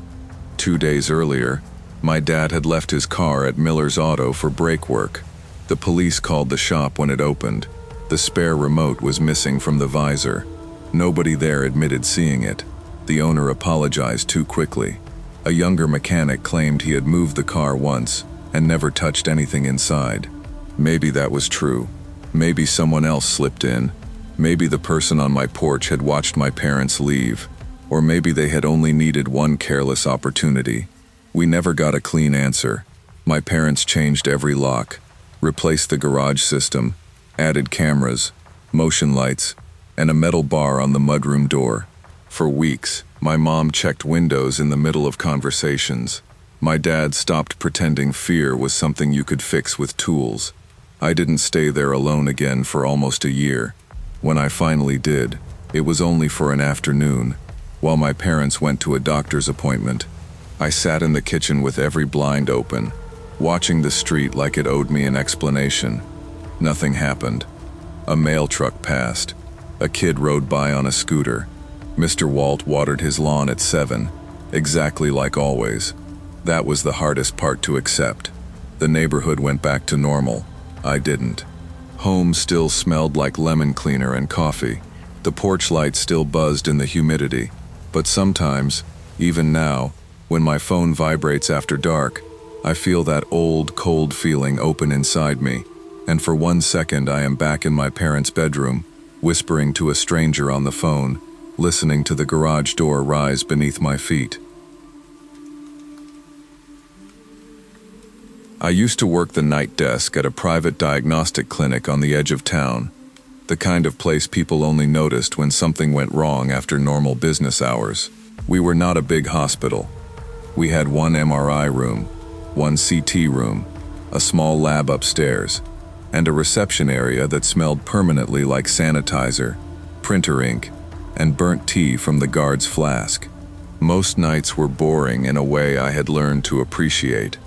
2 days earlier, my dad had left his car at Miller's Auto for brake work. The police called the shop when it opened. The spare remote was missing from the visor. Nobody there admitted seeing it. The owner apologized too quickly. A younger mechanic claimed he had moved the car once and never touched anything inside. Maybe that was true. Maybe someone else slipped in. Maybe the person on my porch had watched my parents leave. Or maybe they had only needed one careless opportunity. We never got a clean answer. My parents changed every lock, replaced the garage system, added cameras, motion lights, and a metal bar on the mudroom door. For weeks, my mom checked windows in the middle of conversations. My dad stopped pretending fear was something you could fix with tools. I didn't stay there alone again for almost a year. When I finally did, it was only for an afternoon, while my parents went to a doctor's appointment. I sat in the kitchen with every blind open, watching the street like it owed me an explanation. Nothing happened. A mail truck passed. A kid rode by on a scooter. Mr. Walt watered his lawn at 7, exactly like always. That was the hardest part to accept. The neighborhood went back to normal. I didn't. Home still smelled like lemon cleaner and coffee. The porch light still buzzed in the humidity. But sometimes, even now, when my phone vibrates after dark, I feel that old, cold feeling open inside me, and for 1 second I am back in my parents' bedroom, whispering to a stranger on the phone, listening to the garage door rise beneath my feet. I used to work the night desk at a private diagnostic clinic on the edge of town, the kind of place people only noticed when something went wrong after normal business hours. We were not a big hospital. We had one MRI room, one CT room, a small lab upstairs, and a reception area that smelled permanently like sanitizer, printer ink, and burnt tea from the guard's flask. Most nights were boring in a way I had learned to appreciate.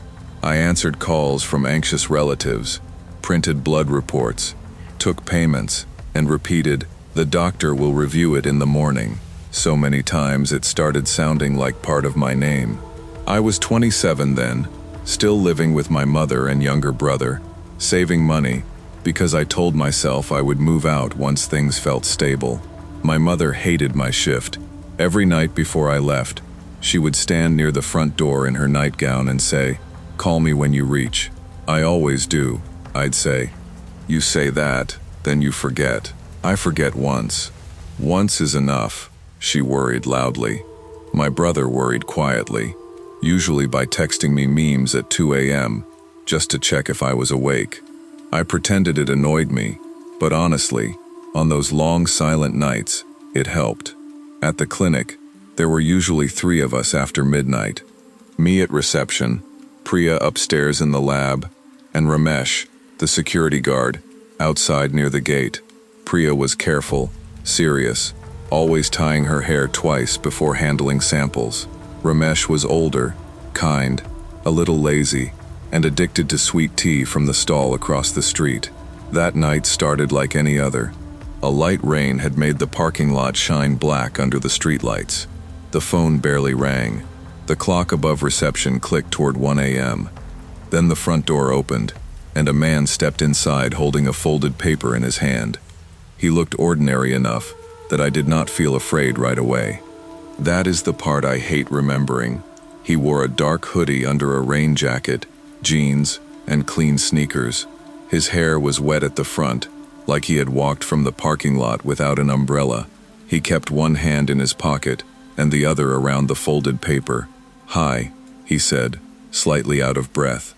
I answered calls from anxious relatives, printed blood reports, took payments, and repeated, "The doctor will review it in the morning," so many times it started sounding like part of my name. I was 27 then, still living with my mother and younger brother, saving money, because I told myself I would move out once things felt stable. My mother hated my shift. Every night before I left, she would stand near the front door in her nightgown and say, "Call me when you reach." "I always do," I'd say. "You say that, then you forget." "I forget once." "Once is enough," she worried loudly. My brother worried quietly, usually by texting me memes at 2 a.m., just to check if I was awake. I pretended it annoyed me, but honestly, on those long silent nights, it helped. At the clinic, there were usually 3 of us after midnight. Me at reception, Priya upstairs in the lab, and Ramesh, the security guard, outside near the gate. Priya was careful, serious, always tying her hair twice before handling samples. Ramesh was older, kind, a little lazy, and addicted to sweet tea from the stall across the street. That night started like any other. A light rain had made the parking lot shine black under the streetlights. The phone barely rang. The clock above reception clicked toward 1 a.m. Then the front door opened, and a man stepped inside holding a folded paper in his hand. He looked ordinary enough that I did not feel afraid right away. That is the part I hate remembering. He wore a dark hoodie under a rain jacket, jeans, and clean sneakers. His hair was wet at the front, like he had walked from the parking lot without an umbrella. He kept one hand in his pocket and the other around the folded paper. "Hi," he said, slightly out of breath.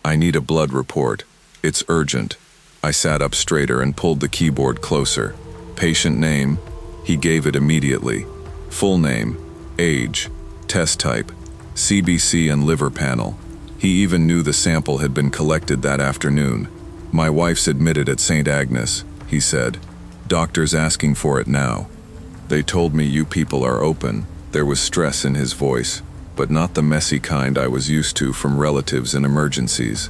"I need a blood report. It's urgent." I sat up straighter and pulled the keyboard closer. "Patient name?" He gave it immediately. "Full name, age, test type, CBC and liver panel." He even knew the sample had been collected that afternoon. "My wife's admitted at St. Agnes," he said. "Doctor's asking for it now. They told me you people are open." There was stress in his voice, but not the messy kind I was used to from relatives in emergencies.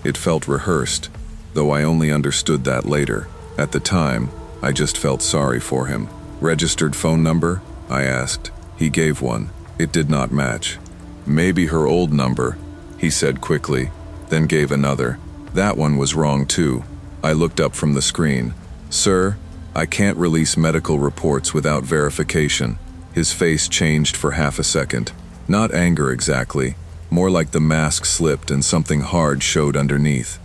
It felt rehearsed, though I only understood that later. At the time, I just felt sorry for him. "Registered phone number?" I asked. He gave one. It did not match. "Maybe her old number," he said quickly, then gave another. That one was wrong too. I looked up from the screen. "Sir, I can't release medical reports without verification." His face changed for half a second. Not anger exactly, more like the mask slipped and something hard showed underneath.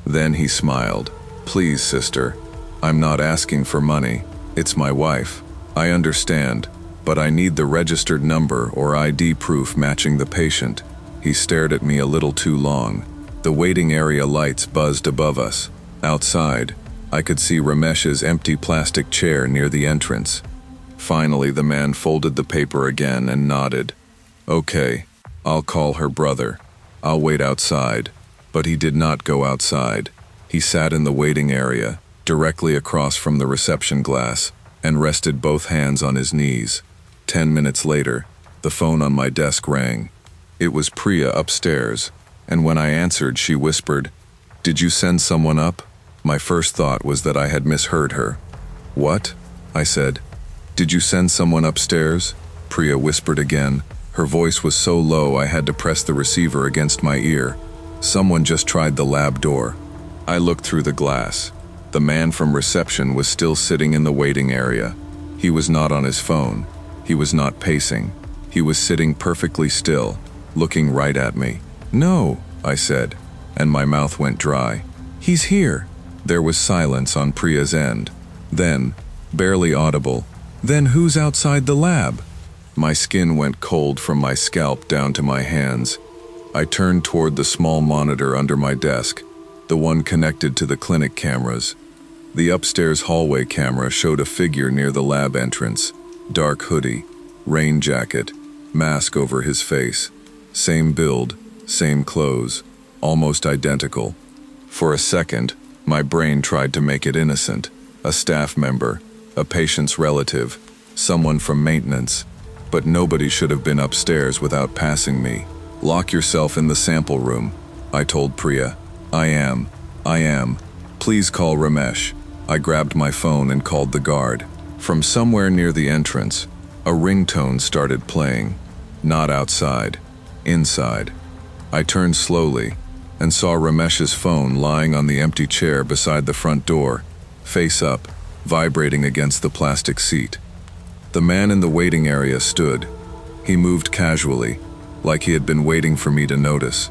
Then he smiled. "Please, sister, I'm not asking for money. It's my wife. I understand, but I need the registered number or ID proof matching the patient." He stared at me a little too long. The waiting area lights buzzed above us. Outside, I could see Ramesh's empty plastic chair near the entrance. Finally, the man folded the paper again and nodded. "Okay, I'll call her brother. I'll wait outside." But he did not go outside. He sat in the waiting area, directly across from the reception glass, and rested both hands on his knees. 10 minutes later, the phone on my desk rang. It was Priya upstairs, and when I answered, she whispered, "Did you send someone up?" My first thought was that I had misheard her. "What?" I said. "Did you send someone upstairs?" Priya whispered again. Her voice was so low I had to press the receiver against my ear. "Someone just tried the lab door." I looked through the glass. The man from reception was still sitting in the waiting area. He was not on his phone. He was not pacing. He was sitting perfectly still, looking right at me. "No," I said, and my mouth went dry. "He's here." There was silence on Priya's end. Then, barely audible, "Then who's outside the lab?" My skin went cold from my scalp down to my hands. I turned toward the small monitor under my desk, the one connected to the clinic cameras. The upstairs hallway camera showed a figure near the lab entrance. Dark hoodie, rain jacket, mask over his face. Same build, same clothes, almost identical. For a second, my brain tried to make it innocent. A staff member, a patient's relative, someone from maintenance. But nobody should have been upstairs without passing me. "Lock yourself in the sample room," I told Priya. I am. Please call Ramesh." I grabbed my phone and called the guard. From somewhere near the entrance, a ringtone started playing. Not outside, inside. I turned slowly and saw Ramesh's phone lying on the empty chair beside the front door, face up, vibrating against the plastic seat. The man in the waiting area stood. He moved casually, like he had been waiting for me to notice.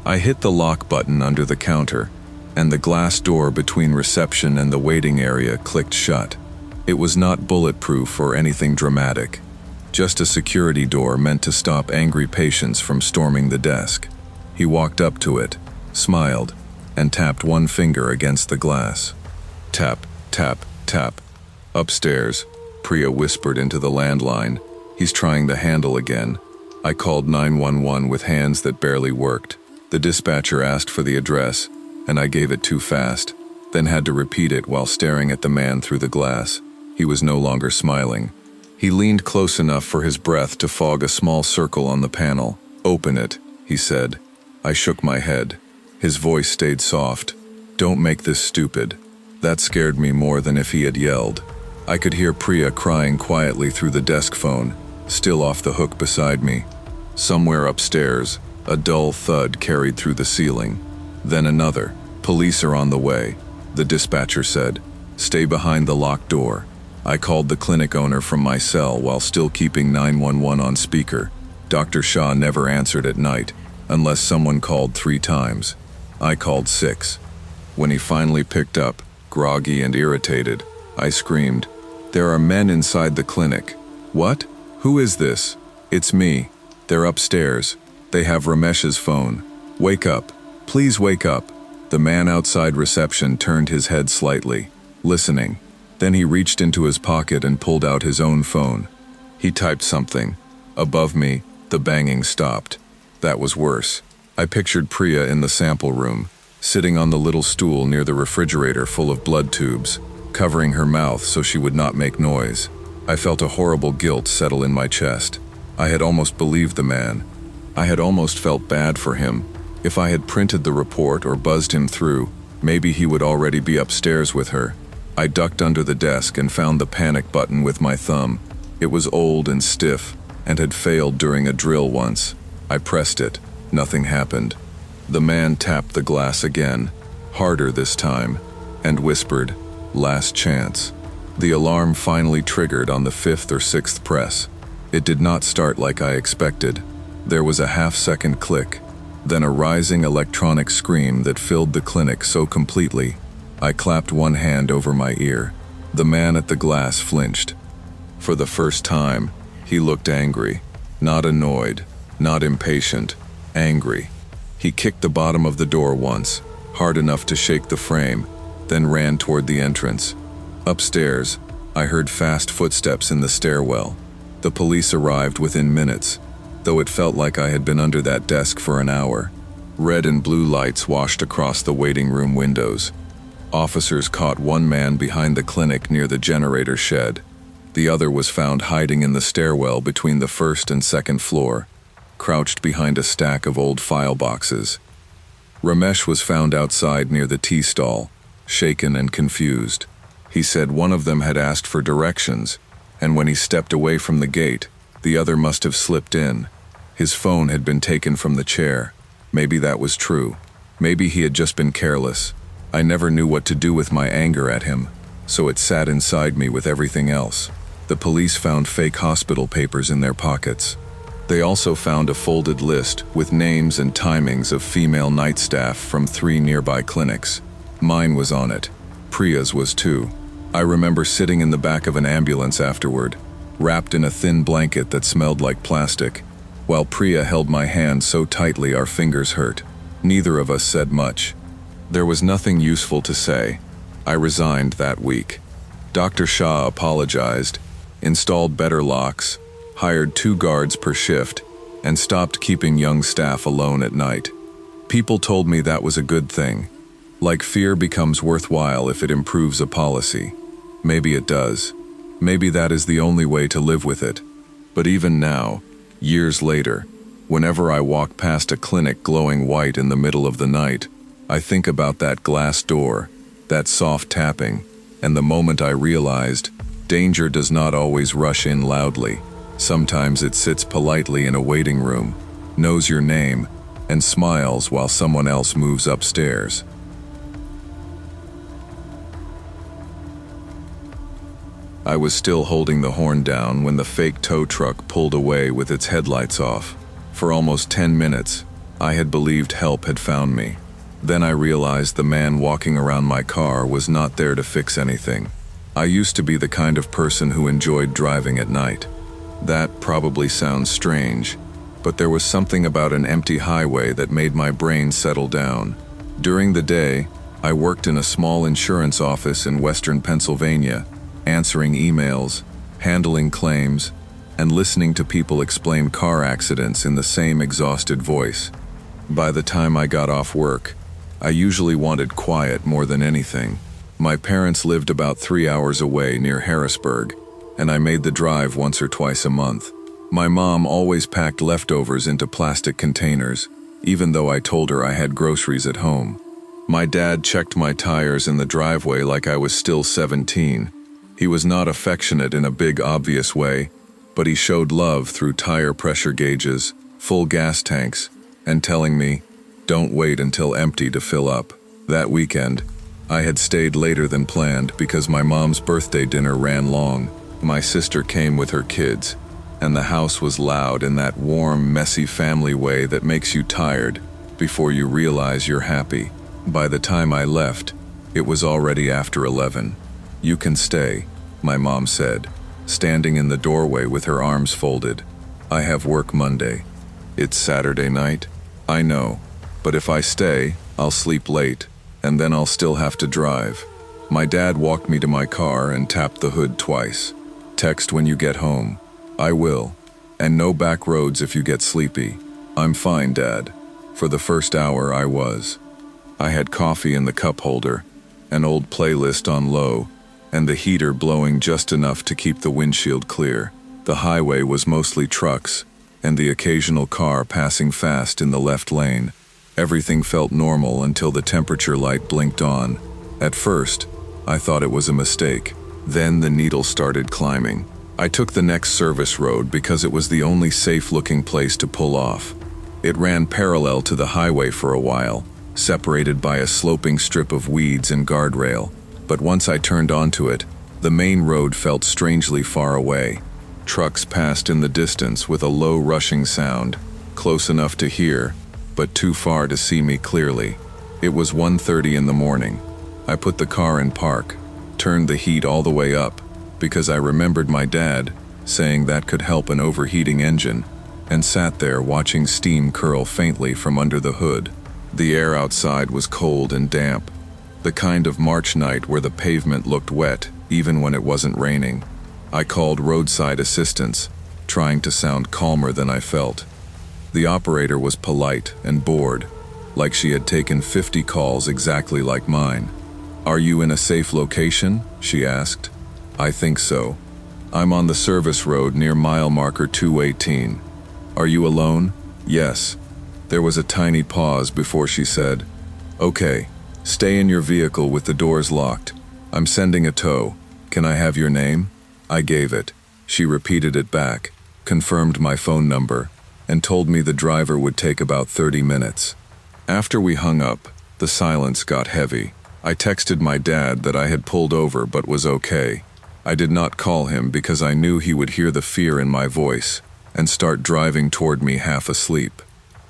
I hit the lock button under the counter, and the glass door between reception and the waiting area clicked shut. It was not bulletproof or anything dramatic, just a security door meant to stop angry patients from storming the desk. He walked up to it, smiled, and tapped one finger against the glass. Tap, tap, tap. "Upstairs," Priya whispered into the landline. "He's trying the handle again." I called 911 with hands that barely worked. The dispatcher asked for the address, and I gave it too fast, then had to repeat it while staring at the man through the glass. He was no longer smiling. He leaned close enough for his breath to fog a small circle on the panel. "Open it," he said. I shook my head. His voice stayed soft. "Don't make this stupid." That scared me more than if he had yelled. I could hear Priya crying quietly through the desk phone, still off the hook beside me. Somewhere upstairs, a dull thud carried through the ceiling. Then another. "Police are on the way," the dispatcher said. "Stay behind the locked door." I called the clinic owner from my cell while still keeping 911 on speaker. Dr. Shah never answered at night. unless someone called 3 times. I called 6. When he finally picked up, groggy and irritated, I screamed, "There are men inside the clinic." "What? Who is this?" "It's me. They're upstairs. They have Ramesh's phone. Wake up. Please wake up." The man outside reception turned his head slightly, listening. Then he reached into his pocket and pulled out his own phone. He typed something. Above me, the banging stopped. That was worse. I pictured Priya in the sample room, sitting on the little stool near the refrigerator full of blood tubes, covering her mouth so she would not make noise. I felt a horrible guilt settle in my chest. I had almost believed the man. I had almost felt bad for him. If I had printed the report or buzzed him through, maybe he would already be upstairs with her. I ducked under the desk and found the panic button with my thumb. It was old and stiff, and had failed during a drill once. I pressed it. Nothing happened. The man tapped the glass again, harder this time, and whispered, "Last chance." The alarm finally triggered on the 5th or 6th press. It did not start like I expected. There was a half-second click, then a rising electronic scream that filled the clinic so completely. I clapped one hand over my ear. The man at the glass flinched. For the first time, he looked angry. Not annoyed, not impatient, angry. He kicked the bottom of the door once, hard enough to shake the frame, then ran toward the entrance. Upstairs, I heard fast footsteps in the stairwell. The police arrived within minutes, though it felt like I had been under that desk for an hour. Red and blue lights washed across the waiting room windows. Officers caught one man behind the clinic near the generator shed. The other was found hiding in the stairwell between the 1st and 2nd floor, crouched behind a stack of old file boxes. Ramesh was found outside near the tea stall, shaken and confused. He said one of them had asked for directions, and when he stepped away from the gate, the other must have slipped in. His phone had been taken from the chair. Maybe that was true. Maybe he had just been careless. I never knew what to do with my anger at him, so it sat inside me with everything else. The police found fake hospital papers in their pockets. They also found a folded list with names and timings of female night staff from 3 nearby clinics. Mine was on it. Priya's was too. I remember sitting in the back of an ambulance afterward, wrapped in a thin blanket that smelled like plastic, while Priya held my hand so tightly our fingers hurt. Neither of us said much. There was nothing useful to say. I resigned that week. Dr. Shah apologized, installed better locks, hired 2 guards per shift, and stopped keeping young staff alone at night. People told me that was a good thing. Like fear becomes worthwhile if it improves a policy. Maybe it does. Maybe that is the only way to live with it. But even now, years later, whenever I walk past a clinic glowing white in the middle of the night, I think about that glass door, that soft tapping, and the moment I realized danger does not always rush in loudly. Sometimes it sits politely in a waiting room, knows your name, and smiles while someone else moves upstairs. I was still holding the horn down when the fake tow truck pulled away with its headlights off. For almost 10 minutes, I had believed help had found me. Then I realized the man walking around my car was not there to fix anything. I used to be the kind of person who enjoyed driving at night. That probably sounds strange, but there was something about an empty highway that made my brain settle down. During the day, I worked in a small insurance office in western Pennsylvania, answering emails, handling claims, and listening to people explain car accidents in the same exhausted voice. By the time I got off work, I usually wanted quiet more than anything. My parents lived about 3 hours away near Harrisburg, and I made the drive once or twice a month. My mom always packed leftovers into plastic containers, even though I told her I had groceries at home. My dad checked my tires in the driveway like I was still 17. He was not affectionate in a big, obvious way, but he showed love through tire pressure gauges, full gas tanks, and telling me, "Don't wait until empty to fill up." That weekend, I had stayed later than planned because my mom's birthday dinner ran long. My sister came with her kids. and the house was loud in that warm, messy family way that makes you tired before you realize you're happy. By the time I left, it was already after 11. "You can stay," my mom said, standing in the doorway with her arms folded. "I have work Monday." "It's Saturday night." "I know, but if I stay, I'll sleep late, and then I'll still have to drive." My dad walked me to my car and tapped the hood twice. "Text when you get home." "I will. And no back roads if you get sleepy." "I'm fine, Dad." For the first hour, I was. I had coffee in the cup holder, an old playlist on low, and the heater blowing just enough to keep the windshield clear. The highway was mostly trucks, and the occasional car passing fast in the left lane. Everything felt normal until the temperature light blinked on. At first, I thought it was a mistake. Then the needle started climbing. I took the next service road because it was the only safe-looking place to pull off. It ran parallel to the highway for a while, separated by a sloping strip of weeds and guardrail. But once I turned onto it, the main road felt strangely far away. Trucks passed in the distance with a low rushing sound, close enough to hear, but too far to see me clearly. It was 1:30 in the morning. I put the car in park, turned the heat all the way up, because I remembered my dad saying that could help an overheating engine, and sat there watching steam curl faintly from under the hood. The air outside was cold and damp, the kind of March night where the pavement looked wet even when it wasn't raining. I called roadside assistance, trying to sound calmer than I felt. The operator was polite and bored, like she had taken 50 calls exactly like mine. "Are you in a safe location?" she asked. "I think so. I'm on the service road near mile marker 218. "Are you alone?" "Yes." There was a tiny pause before she said, "Okay, stay in your vehicle with the doors locked. I'm sending a tow. Can I have your name?" I gave it. She repeated it back, confirmed my phone number, and told me the driver would take about 30 minutes. After we hung up, the silence got heavy. I texted my dad that I had pulled over but was okay. I did not call him because I knew he would hear the fear in my voice and start driving toward me half asleep.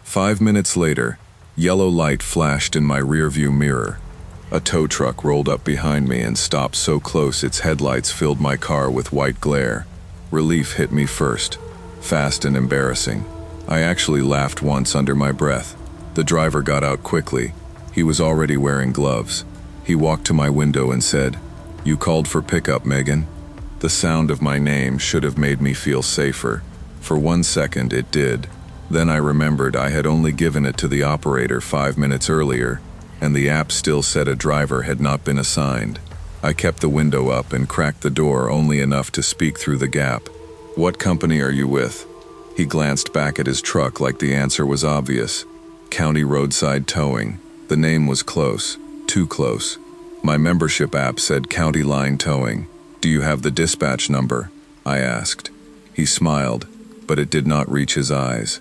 5 minutes later, yellow light flashed in my rearview mirror. A tow truck rolled up behind me and stopped so close its headlights filled my car with white glare. Relief hit me first, fast and embarrassing. I actually laughed once under my breath. The driver got out quickly. He was already wearing gloves. He walked to my window and said, "You called for pickup, Megan?" The sound of my name should have made me feel safer. For 1 second it did. Then I remembered I had only given it to the operator 5 minutes earlier, and the app still said a driver had not been assigned. I kept the window up and cracked the door only enough to speak through the gap. "What company are you with?" He glanced back at his truck like the answer was obvious. "County Roadside Towing." The name was close, too close. My membership app said County Line Towing. "Do you have the dispatch number?" I asked. He smiled, but it did not reach his eyes.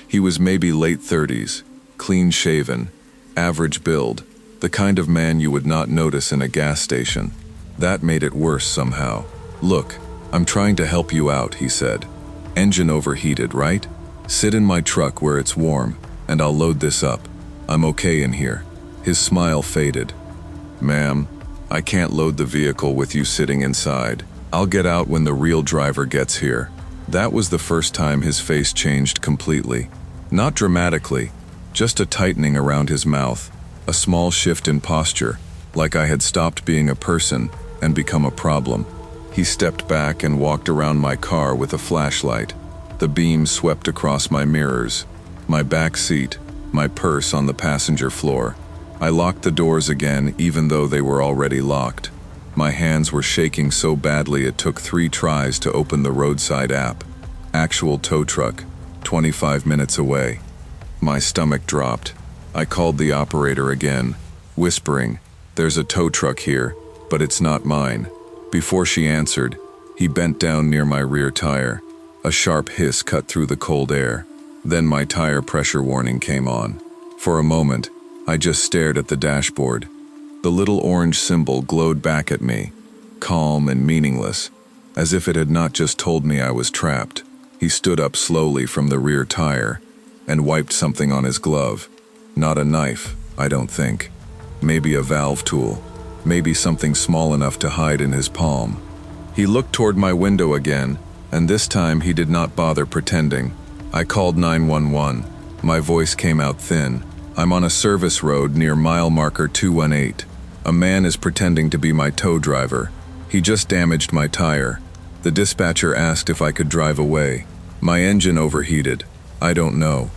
He was maybe late 30s, clean-shaven, average build, the kind of man you would not notice in a gas station. That made it worse somehow. "Look, I'm trying to help you out," he said. "Engine overheated, right? Sit in my truck where it's warm, and I'll load this up. I'm okay in here." His smile faded. "Ma'am, I can't load the vehicle with you sitting inside. I'll get out when the real driver gets here." That was the first time his face changed completely. Not dramatically, just a tightening around his mouth, a small shift in posture, like I had stopped being a person and become a problem. He stepped back and walked around my car with a flashlight. The beam swept across my mirrors, my back seat, my purse on the passenger floor. I locked the doors again even though they were already locked. My hands were shaking so badly it took 3 tries to open the roadside app. Actual tow truck, 25 minutes away. My stomach dropped. I called the operator again, whispering, "There's a tow truck here, but it's not mine." Before she answered, he bent down near my rear tire. A sharp hiss cut through the cold air. Then my tire pressure warning came on. For a moment, I just stared at the dashboard. The little orange symbol glowed back at me, calm and meaningless. as if it had not just told me I was trapped. He stood up slowly from the rear tire and wiped something on his glove. Not a knife, I don't think. Maybe a valve tool. Maybe something small enough to hide in his palm. He looked toward my window again, and this time he did not bother pretending. I called 911. My voice came out thin. I'm on a service road near mile marker 218. A man is pretending to be my tow driver. He just damaged my tire. The dispatcher asked if I could drive away. My engine overheated. I don't know.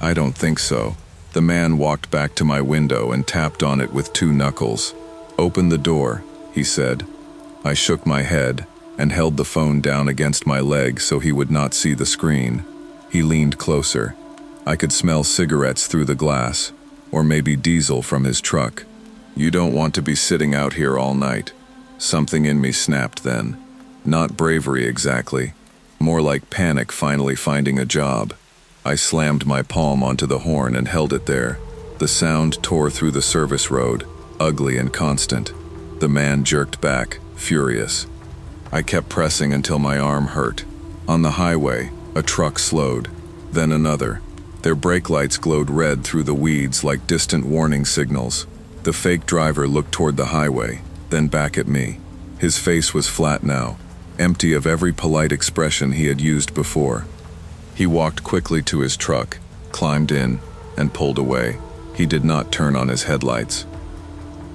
I don't think so. The man walked back to my window and tapped on it with 2 knuckles. Open the door, he said. I shook my head and held the phone down against my leg so he would not see the screen. He leaned closer. I could smell cigarettes through the glass, or maybe diesel from his truck. You don't want to be sitting out here all night. Something in me snapped then. Not bravery exactly, more like panic finally finding a job. I slammed my palm onto the horn and held it there. The sound tore through the service road, ugly and constant. The man jerked back, furious. I kept pressing until my arm hurt. On the highway, a truck slowed, then another. Their brake lights glowed red through the weeds like distant warning signals. The fake driver looked toward the highway, then back at me. His face was flat now, empty of every polite expression he had used before. He walked quickly to his truck, climbed in, and pulled away. He did not turn on his headlights.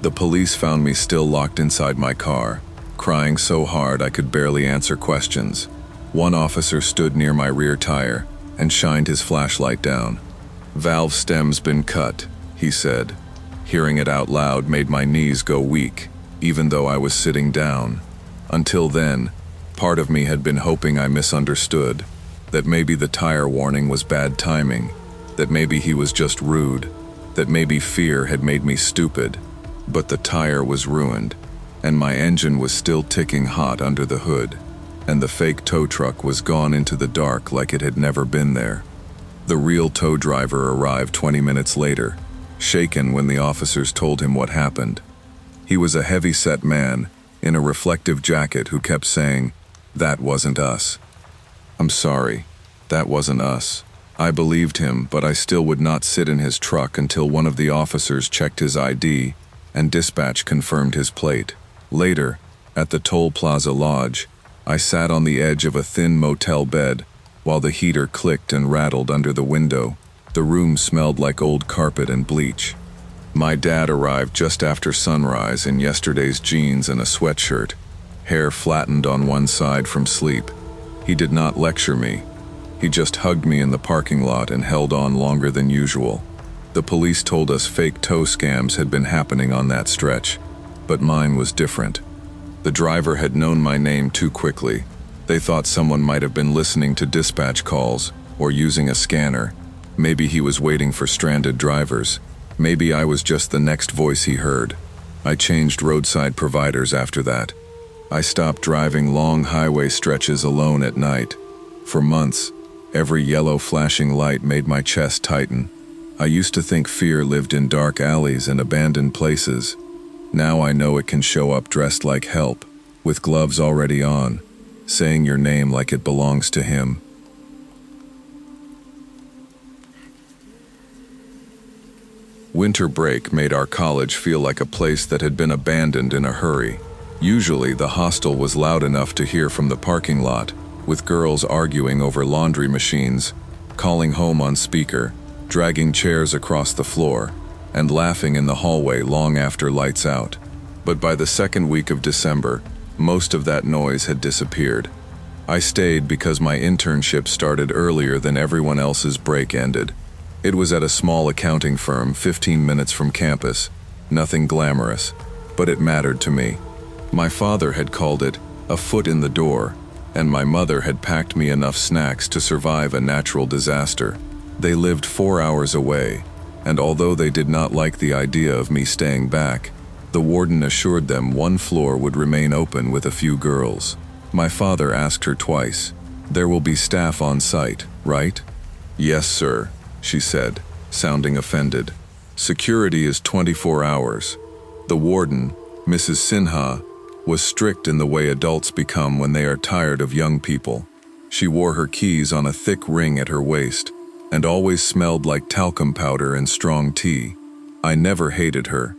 The police found me still locked inside my car, crying so hard I could barely answer questions. One officer stood near my rear tire and shined his flashlight down. "Valve stem's been cut," he said. Hearing it out loud made my knees go weak, even though I was sitting down. Until then, part of me had been hoping I misunderstood, that maybe the tire warning was bad timing, that maybe he was just rude, that maybe fear had made me stupid. But the tire was ruined, and my engine was still ticking hot under the hood, and the fake tow truck was gone into the dark like it had never been there. The real tow driver arrived 20 minutes later, shaken when the officers told him what happened. He was a heavy-set man in a reflective jacket who kept saying, "That wasn't us." I'm sorry, that wasn't us. I believed him, but I still would not sit in his truck until one of the officers checked his ID and dispatch confirmed his plate. Later, at the Toll Plaza Lodge, I sat on the edge of a thin motel bed while the heater clicked and rattled under the window. The room smelled like old carpet and bleach. My dad arrived just after sunrise in yesterday's jeans and a sweatshirt, hair flattened on one side from sleep. He did not lecture me. He just hugged me in the parking lot and held on longer than usual. The police told us fake tow scams had been happening on that stretch, but mine was different. The driver had known my name too quickly. They thought someone might have been listening to dispatch calls or using a scanner. Maybe he was waiting for stranded drivers. Maybe I was just the next voice he heard. I changed roadside providers after that. I stopped driving long highway stretches alone at night. For months, every yellow flashing light made my chest tighten. I used to think fear lived in dark alleys and abandoned places. Now I know it can show up dressed like help, with gloves already on, saying your name like it belongs to him. Winter break made our college feel like a place that had been abandoned in a hurry. Usually the hostel was loud enough to hear from the parking lot, with girls arguing over laundry machines, calling home on speaker, dragging chairs across the floor, and laughing in the hallway long after lights out. But by the second week of December, most of that noise had disappeared. I stayed because my internship started earlier than everyone else's break ended. It was at a small accounting firm 15 minutes from campus. Nothing glamorous, but it mattered to me. My father had called it a foot in the door, and my mother had packed me enough snacks to survive a natural disaster. They lived 4 hours away, and although they did not like the idea of me staying back, the warden assured them one floor would remain open with a few girls. My father asked her twice, "There will be staff on site, right?" "Yes, sir," she said, sounding offended. "Security is 24 hours. The warden, Mrs. Sinha, was strict in the way adults become when they are tired of young people. She wore her keys on a thick ring at her waist, and always smelled like talcum powder and strong tea. I never hated her.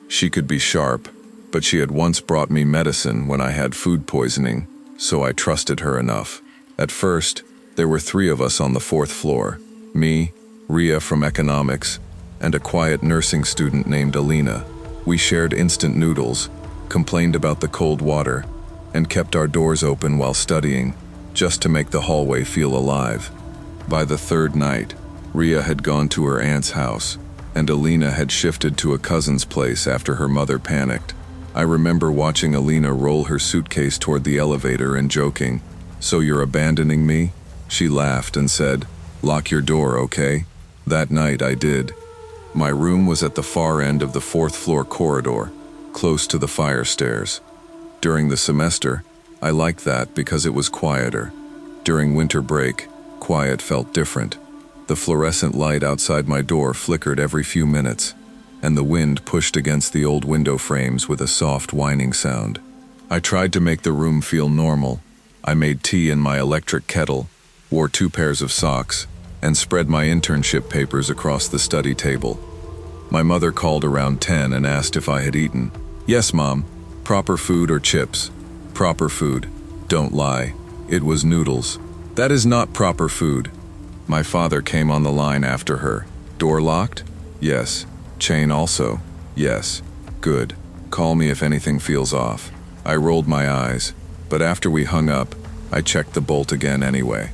She could be sharp, but she had once brought me medicine when I had food poisoning, so I trusted her enough. At first, there were 3 of us on the 4th floor. Me, Ria from economics, and a quiet nursing student named Alina. We shared instant noodles, complained about the cold water, and kept our doors open while studying, just to make the hallway feel alive. By the 3rd night, Ria had gone to her aunt's house, and Alina had shifted to a cousin's place after her mother panicked. I remember watching Alina roll her suitcase toward the elevator and joking, "So you're abandoning me?" She laughed and said, "Lock your door, okay?" That night I did. My room was at the far end of the 4th floor corridor, close to the fire stairs. During the semester, I liked that because it was quieter. During winter break, quiet felt different. The fluorescent light outside my door flickered every few minutes, and the wind pushed against the old window frames with a soft whining sound. I tried to make the room feel normal. I made tea in my electric kettle, wore 2 pairs of socks, and spread my internship papers across the study table. My mother called around 10 and asked if I had eaten. "Yes, Mom. Proper food or chips?" "Proper food. Don't lie. It was noodles." "That is not proper food." My father came on the line after her. "Door locked?" "Yes." "Chain also?" "Yes." "Good. Call me if anything feels off." I rolled my eyes, but after we hung up, I checked the bolt again anyway.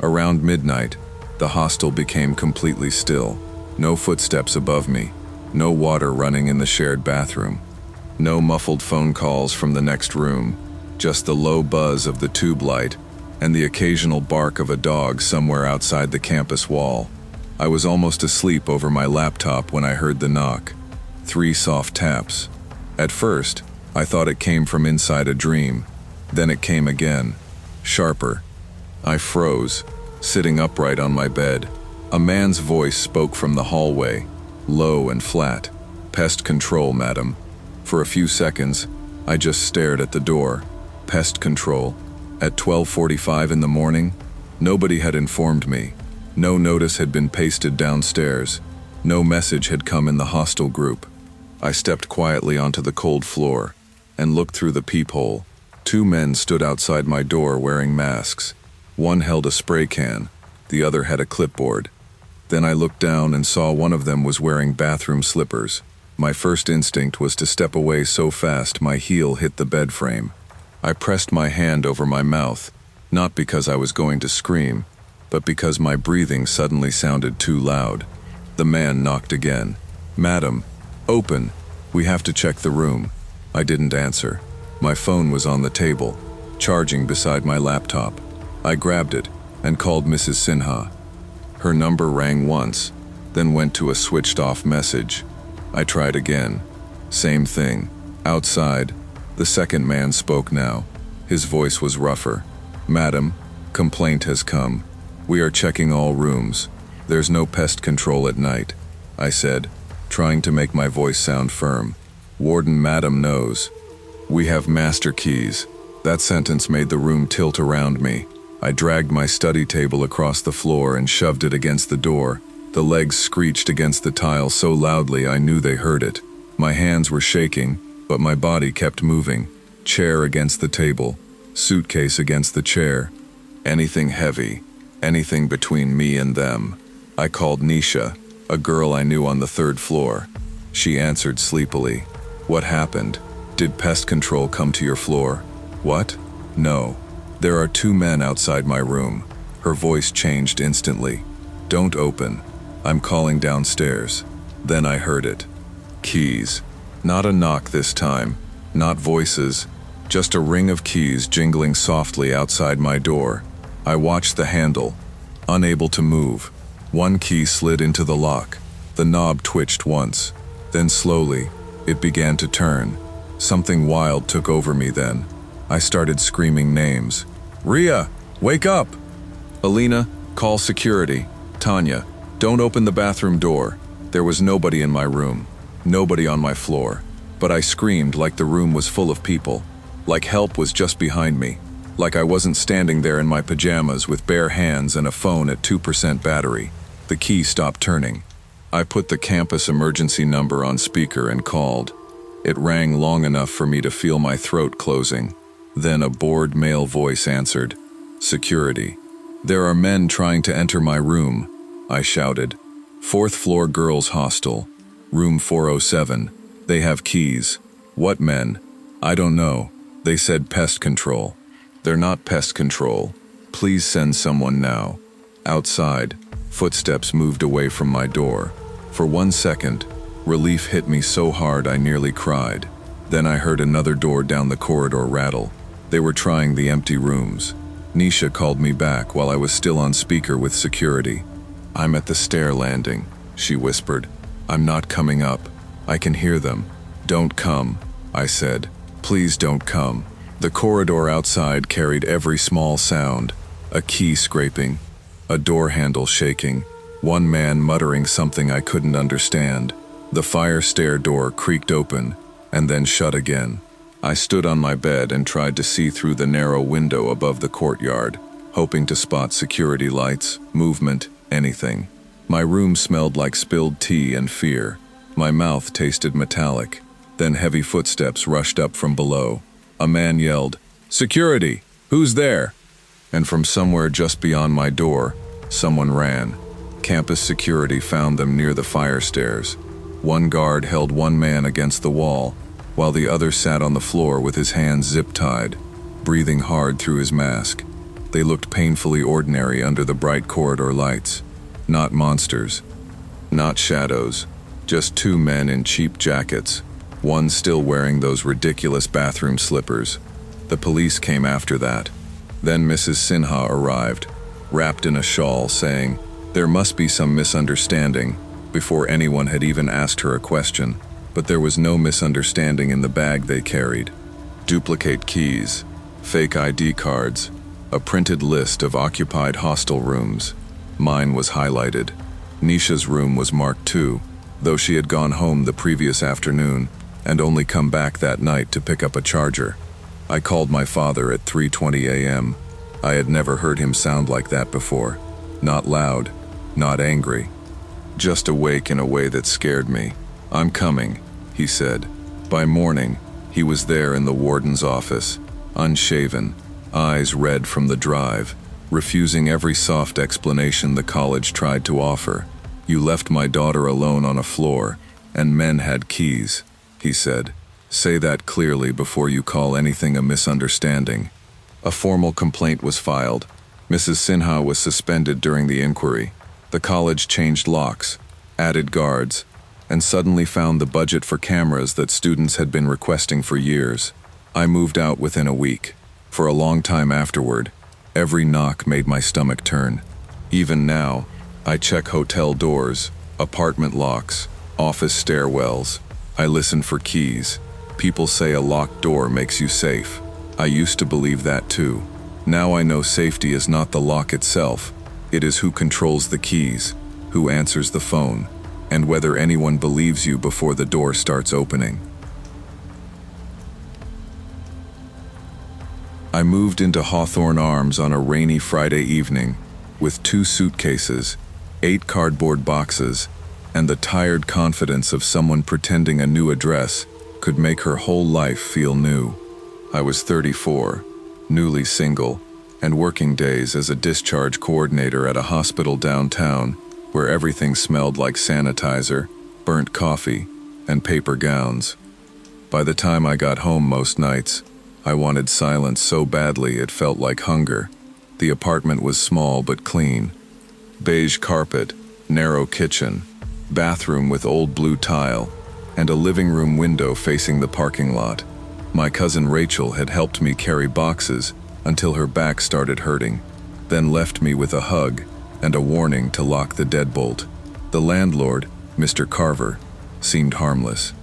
Around midnight, the hostel became completely still. No footsteps above me, no water running in the shared bathroom, no muffled phone calls from the next room, just the low buzz of the tube light and the occasional bark of a dog somewhere outside the campus wall. I was almost asleep over my laptop when I heard the knock. 3 soft taps. At first, I thought it came from inside a dream. Then it came again, sharper. I froze, sitting upright on my bed. A man's voice spoke from the hallway, low and flat. "Pest control, madam." For a few seconds, I just stared at the door. Pest control. At 12:45 in the morning, nobody had informed me. No notice had been pasted downstairs. No message had come in the hostel group. I stepped quietly onto the cold floor and looked through the peephole. 2 men stood outside my door wearing masks. One held a spray can, the other had a clipboard. Then I looked down and saw one of them was wearing bathroom slippers. My first instinct was to step away so fast my heel hit the bed frame. I pressed my hand over my mouth, not because I was going to scream, but because my breathing suddenly sounded too loud. The man knocked again. "Madam, open. We have to check the room." I didn't answer. My phone was on the table, charging beside my laptop. I grabbed it and called Mrs. Sinha. Her number rang once, then went to a switched-off message. I tried again. Same thing. Outside, the second man spoke now. His voice was rougher. "Madam, complaint has come. We are checking all rooms. There's no pest control at night," I said, trying to make my voice sound firm. "Warden Madam knows. We have master keys." That sentence made the room tilt around me. I dragged my study table across the floor and shoved it against the door. The legs screeched against the tile so loudly I knew they heard it. My hands were shaking, but my body kept moving. Chair against the table, suitcase against the chair. Anything heavy, anything between me and them. I called Nisha, a girl I knew on the 3rd floor. She answered sleepily. "What happened? Did pest control come to your floor?" "What? No. There are 2 men outside my room." Her voice changed instantly. "Don't open. I'm calling downstairs." Then I heard it. Keys. Not a knock this time, not voices, just a ring of keys jingling softly outside my door. I watched the handle, unable to move. One key slid into the lock. The knob twitched once. Then slowly, it began to turn. Something wild took over me then. I started screaming names. "Ria, wake up!" "Alina, call security." "Tanya, don't open the bathroom door." There was nobody in my room, nobody on my floor, but I screamed like the room was full of people. like help was just behind me, like I wasn't standing there in my pajamas with bare hands and a phone at 2% battery. The key stopped turning. I put the campus emergency number on speaker and called. It rang long enough for me to feel my throat closing. Then a bored male voice answered. Security. There are men trying to enter my room, I shouted. 4th floor girls' hostel. Room 407. They have keys. What men? I don't know. They said pest control. They're not pest control. Please send someone now. Outside, footsteps moved away from my door. For 1 second, relief hit me so hard I nearly cried. Then I heard another door down the corridor rattle. They were trying the empty rooms. Nisha called me back while I was still on speaker with security. I'm at the stair landing, she whispered. I'm not coming up. I can hear them. Don't come, I said. Please don't come. The corridor outside carried every small sound. A key scraping, a door handle shaking, one man muttering something I couldn't understand. The fire stair door creaked open and then shut again. I stood on my bed and tried to see through the narrow window above the courtyard, hoping to spot security lights, movement, anything. My room smelled like spilled tea and fear. My mouth tasted metallic. Then heavy footsteps rushed up from below. A man yelled, "Security! Who's there?" And from somewhere just beyond my door, someone ran. Campus security found them near the fire stairs. One guard held one man against the wall, while the other sat on the floor with his hands zip-tied, breathing hard through his mask. They looked painfully ordinary under the bright corridor lights. Not monsters, not shadows, just two men in cheap jackets, one still wearing those ridiculous bathroom slippers. The police came after that. Then Mrs. Sinha arrived, wrapped in a shawl, saying, "There must be some misunderstanding," before anyone had even asked her a question. But there was no misunderstanding in the bag they carried. Duplicate keys, fake ID cards, a printed list of occupied hostel rooms. Mine was highlighted. Nisha's room was marked too, though she had gone home the previous afternoon and only come back that night to pick up a charger. I called my father at 3:20 a.m. I had never heard him sound like that before. Not loud, not angry, just awake in a way that scared me. "I'm coming," he said. By morning, he was there in the warden's office, unshaven, eyes red from the drive, refusing every soft explanation the college tried to offer. "You left my daughter alone on a floor, and men had keys," he said. "Say that clearly before you call anything a misunderstanding." A formal complaint was filed. Mrs. Sinha was suspended during the inquiry. The college changed locks, added guards, and suddenly found the budget for cameras that students had been requesting for years. I moved out within a week. For a long time afterward, every knock made my stomach turn. Even now, I check hotel doors, apartment locks, office stairwells. I listen for keys. People say a locked door makes you safe. I used to believe that too. Now I know safety is not the lock itself. It is who controls the keys, who answers the phone, and whether anyone believes you before the door starts opening. I moved into Hawthorne Arms on a rainy Friday evening with 2 suitcases, 8 cardboard boxes, and the tired confidence of someone pretending a new address could make her whole life feel new. I was 34, newly single, and working days as a discharge coordinator at a hospital downtown where everything smelled like sanitizer, burnt coffee, and paper gowns. By the time I got home most nights, I wanted silence so badly it felt like hunger. The apartment was small but clean. Beige carpet, narrow kitchen, bathroom with old blue tile, and a living room window facing the parking lot. My cousin Rachel had helped me carry boxes until her back started hurting, then left me with a hug and a warning to lock the deadbolt. The landlord, Mr. Carver, seemed harmless.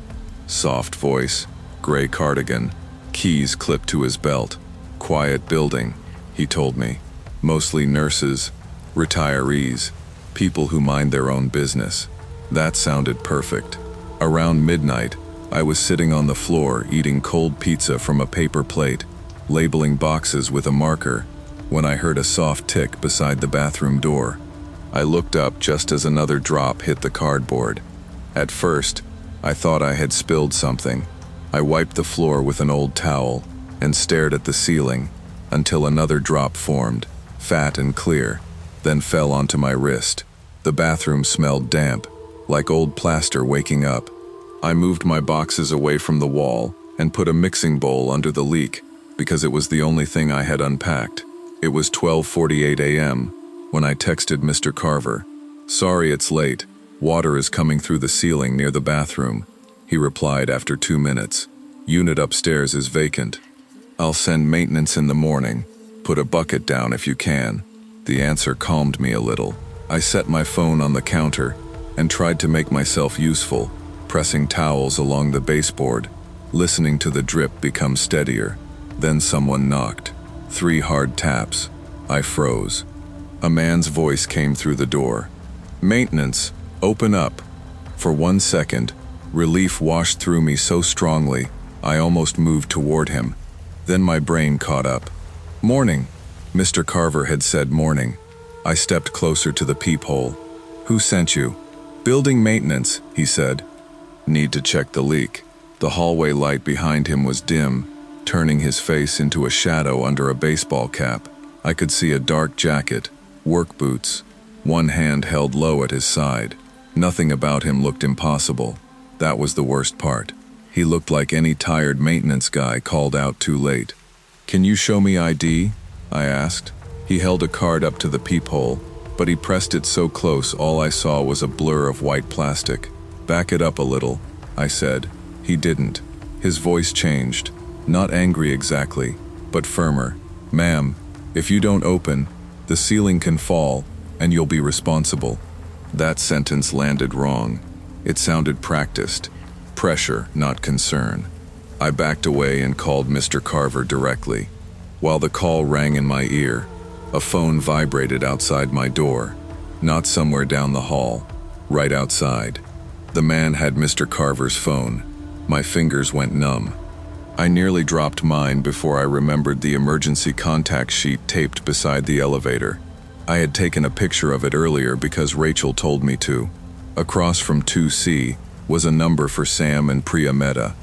Soft voice, gray cardigan, keys clipped to his belt. Quiet building, he told me. Mostly nurses, retirees, people who mind their own business. That sounded perfect. Around midnight, I was sitting on the floor eating cold pizza from a paper plate, labeling boxes with a marker, when I heard a soft tick beside the bathroom door. I looked up just as another drop hit the cardboard. At first, I thought I had spilled something. I wiped the floor with an old towel and stared at the ceiling until another drop formed, fat and clear, then fell onto my wrist. The bathroom smelled damp, like old plaster waking up. I moved my boxes away from the wall and put a mixing bowl under the leak because it was the only thing I had unpacked. It was 12:48 a.m. when I texted Mr. Carver. "Sorry it's late. Water is coming through the ceiling near the bathroom." He replied after 2 minutes. "Unit upstairs is vacant. I'll send maintenance in the morning. Put a bucket down if you can." The answer calmed me a little. I set my phone on the counter and tried to make myself useful, pressing towels along the baseboard, listening to the drip become steadier. Then someone knocked. 3 hard taps. I froze. A man's voice came through the door. "Maintenance, open up." For 1 second, relief washed through me so strongly, I almost moved toward him. Then my brain caught up. "Morning." Mr. Carver had said morning. I stepped closer to the peephole. "Who sent you?" "Building maintenance," he said. "Need to check the leak." The hallway light behind him was dim, turning his face into a shadow under a baseball cap. I could see a dark jacket, work boots, one hand held low at his side. Nothing about him looked impossible. That was the worst part. He looked like any tired maintenance guy called out too late. "Can you show me ID?" I asked. He held a card up to the peephole, but he pressed it so close all I saw was a blur of white plastic. "Back it up a little," I said. He didn't. His voice changed. Not angry exactly, but firmer. "Ma'am, if you don't open, the ceiling can fall, and you'll be responsible." That sentence landed wrong. It sounded practiced. Pressure, not concern. I backed away and called Mr. Carver directly. While the call rang in my ear, a phone vibrated outside my door. Not somewhere down the hall, right outside. The man had Mr. Carver's phone. My fingers went numb. I nearly dropped mine before I remembered the emergency contact sheet taped beside the elevator. I had taken a picture of it earlier because Rachel told me to. Across from 2C was a number for Sam and Priya Mehta.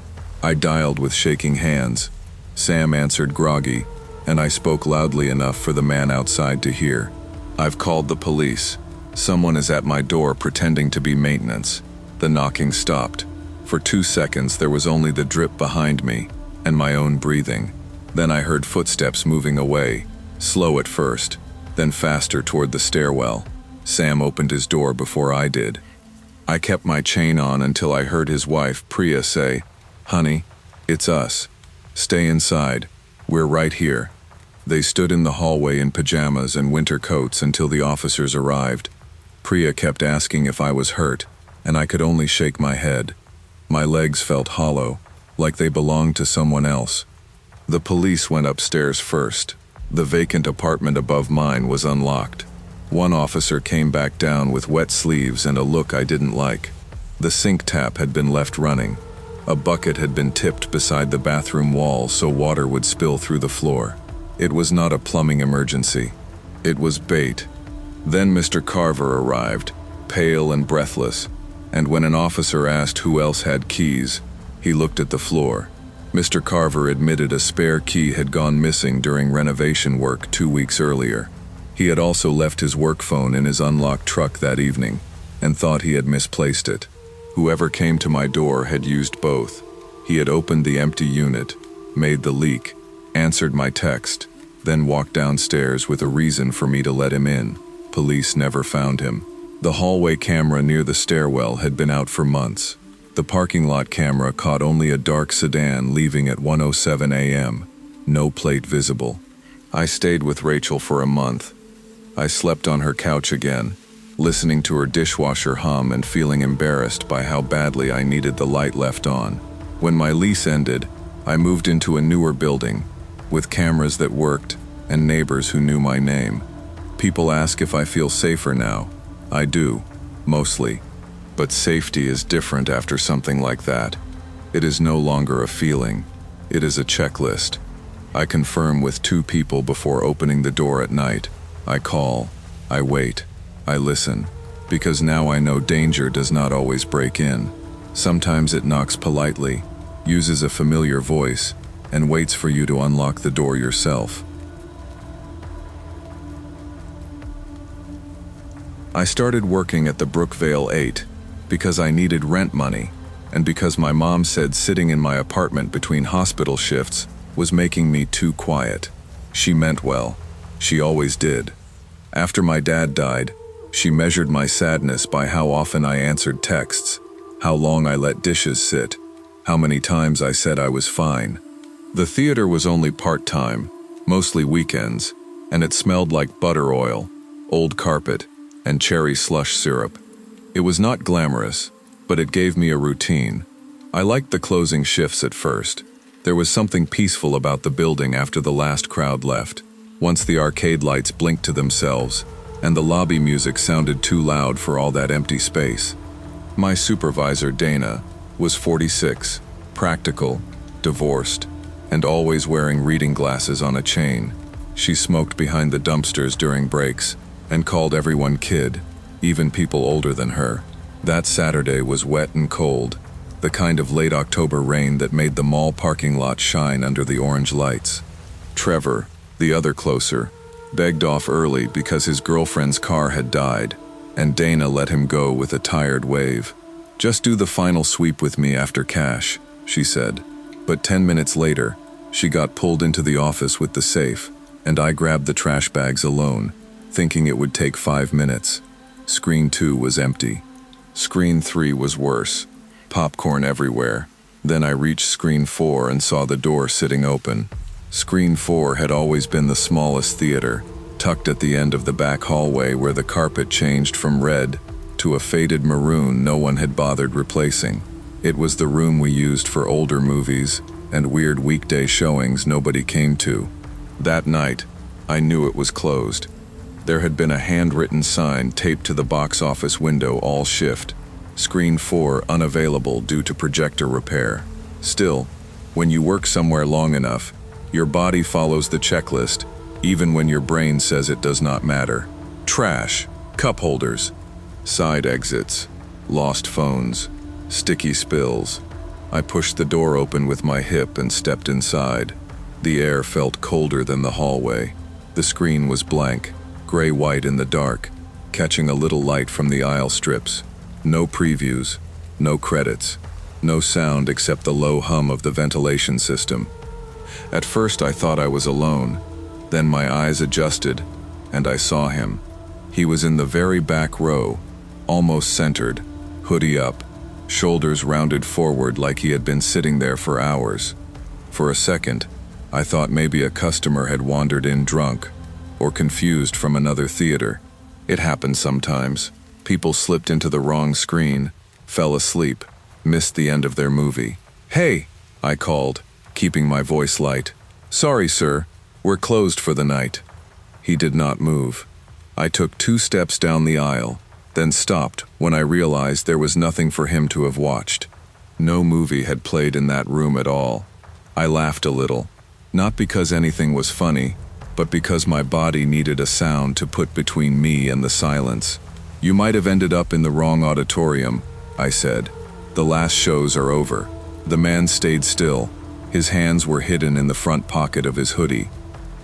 I dialed with shaking hands. Sam answered groggy, and I spoke loudly enough for the man outside to hear. "I've called the police. Someone is at my door pretending to be maintenance." The knocking stopped. For 2 seconds there was only the drip behind me, and my own breathing. Then I heard footsteps moving away, slow at first, then faster toward the stairwell. Sam opened his door before I did. I kept my chain on until I heard his wife, Priya, say, "Honey, it's us. Stay inside. We're right here." They stood in the hallway in pajamas and winter coats until the officers arrived. Priya kept asking if I was hurt, and I could only shake my head. My legs felt hollow, like they belonged to someone else. The police went upstairs first. The vacant apartment above mine was unlocked. One officer came back down with wet sleeves and a look I didn't like. The sink tap had been left running. A bucket had been tipped beside the bathroom wall so water would spill through the floor. It was not a plumbing emergency. It was bait. Then Mr. Carver arrived, pale and breathless, and when an officer asked who else had keys, he looked at the floor. Mr. Carver admitted a spare key had gone missing during renovation work 2 weeks earlier. He had also left his work phone in his unlocked truck that evening, and thought he had misplaced it. Whoever came to my door had used both. He had opened the empty unit, made the leak, answered my text, then walked downstairs with a reason for me to let him in. Police never found him. The hallway camera near the stairwell had been out for months. The parking lot camera caught only a dark sedan leaving at 1:07 a.m. No plate visible. I stayed with Rachel for a month. I slept on her couch again, listening to her dishwasher hum and feeling embarrassed by how badly I needed the light left on. When my lease ended, I moved into a newer building, with cameras that worked and neighbors who knew my name. People ask if I feel safer now. I do, mostly. But safety is different after something like that. It is no longer a feeling. It is a checklist. I confirm with 2 people before opening the door at night. I call. I wait. I listen. Because now I know danger does not always break in. Sometimes it knocks politely, uses a familiar voice, and waits for you to unlock the door yourself. I started working at the Brookvale 8 because I needed rent money, and because my mom said sitting in my apartment between hospital shifts was making me too quiet. She meant well. She always did. After my dad died, she measured my sadness by how often I answered texts, how long I let dishes sit, how many times I said I was fine. The theater was only part-time, mostly weekends, and it smelled like butter oil, old carpet, and cherry slush syrup. It was not glamorous, but it gave me a routine. I liked the closing shifts at first. There was something peaceful about the building after the last crowd left, once the arcade lights blinked to themselves, and the lobby music sounded too loud for all that empty space. My supervisor, Dana, was 46, practical, divorced, and always wearing reading glasses on a chain. She smoked behind the dumpsters during breaks and called everyone kid, even people older than her. That Saturday was wet and cold, the kind of late October rain that made the mall parking lot shine under the orange lights. Trevor, the other closer, begged off early because his girlfriend's car had died, and Dana let him go with a tired wave. "Just do the final sweep with me after cash," she said. But 10 minutes later, she got pulled into the office with the safe, and I grabbed the trash bags alone, thinking it would take 5 minutes. Screen 2 was empty. Screen 3 was worse. Popcorn everywhere. Then I reached Screen 4 and saw the door sitting open. Screen 4 had always been the smallest theater, tucked at the end of the back hallway where the carpet changed from red to a faded maroon no one had bothered replacing. It was the room we used for older movies and weird weekday showings nobody came to. That night, I knew it was closed. There had been a handwritten sign taped to the box office window all shift. Screen 4 unavailable due to projector repair. Still, when you work somewhere long enough, your body follows the checklist, even when your brain says it does not matter. Trash, cup holders, side exits, lost phones, sticky spills. I pushed the door open with my hip and stepped inside. The air felt colder than the hallway. The screen was blank, gray-white in the dark, catching a little light from the aisle strips. No previews, no credits, no sound except the low hum of the ventilation system. At first I thought I was alone, then my eyes adjusted, and I saw him. He was in the very back row, almost centered, hoodie up, shoulders rounded forward like he had been sitting there for hours. For a second, I thought maybe a customer had wandered in drunk, or confused from another theater. It happens sometimes. People slipped into the wrong screen, fell asleep, missed the end of their movie. "Hey," I called, keeping my voice light. "Sorry, sir, we're closed for the night." He did not move. I took 2 steps down the aisle, then stopped when I realized there was nothing for him to have watched. No movie had played in that room at all. I laughed a little, not because anything was funny, but because my body needed a sound to put between me and the silence. "You might have ended up in the wrong auditorium," I said. "The last shows are over." The man stayed still. His hands were hidden in the front pocket of his hoodie.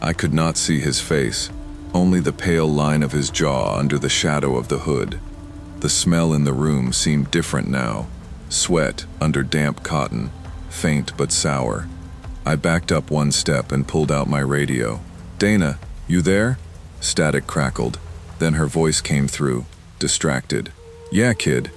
I could not see his face, only the pale line of his jaw under the shadow of the hood. The smell in the room seemed different now. Sweat under damp cotton, faint but sour. I backed up 1 step and pulled out my radio. "Dana, you there?" Static crackled. Then her voice came through, distracted. "Yeah, kid."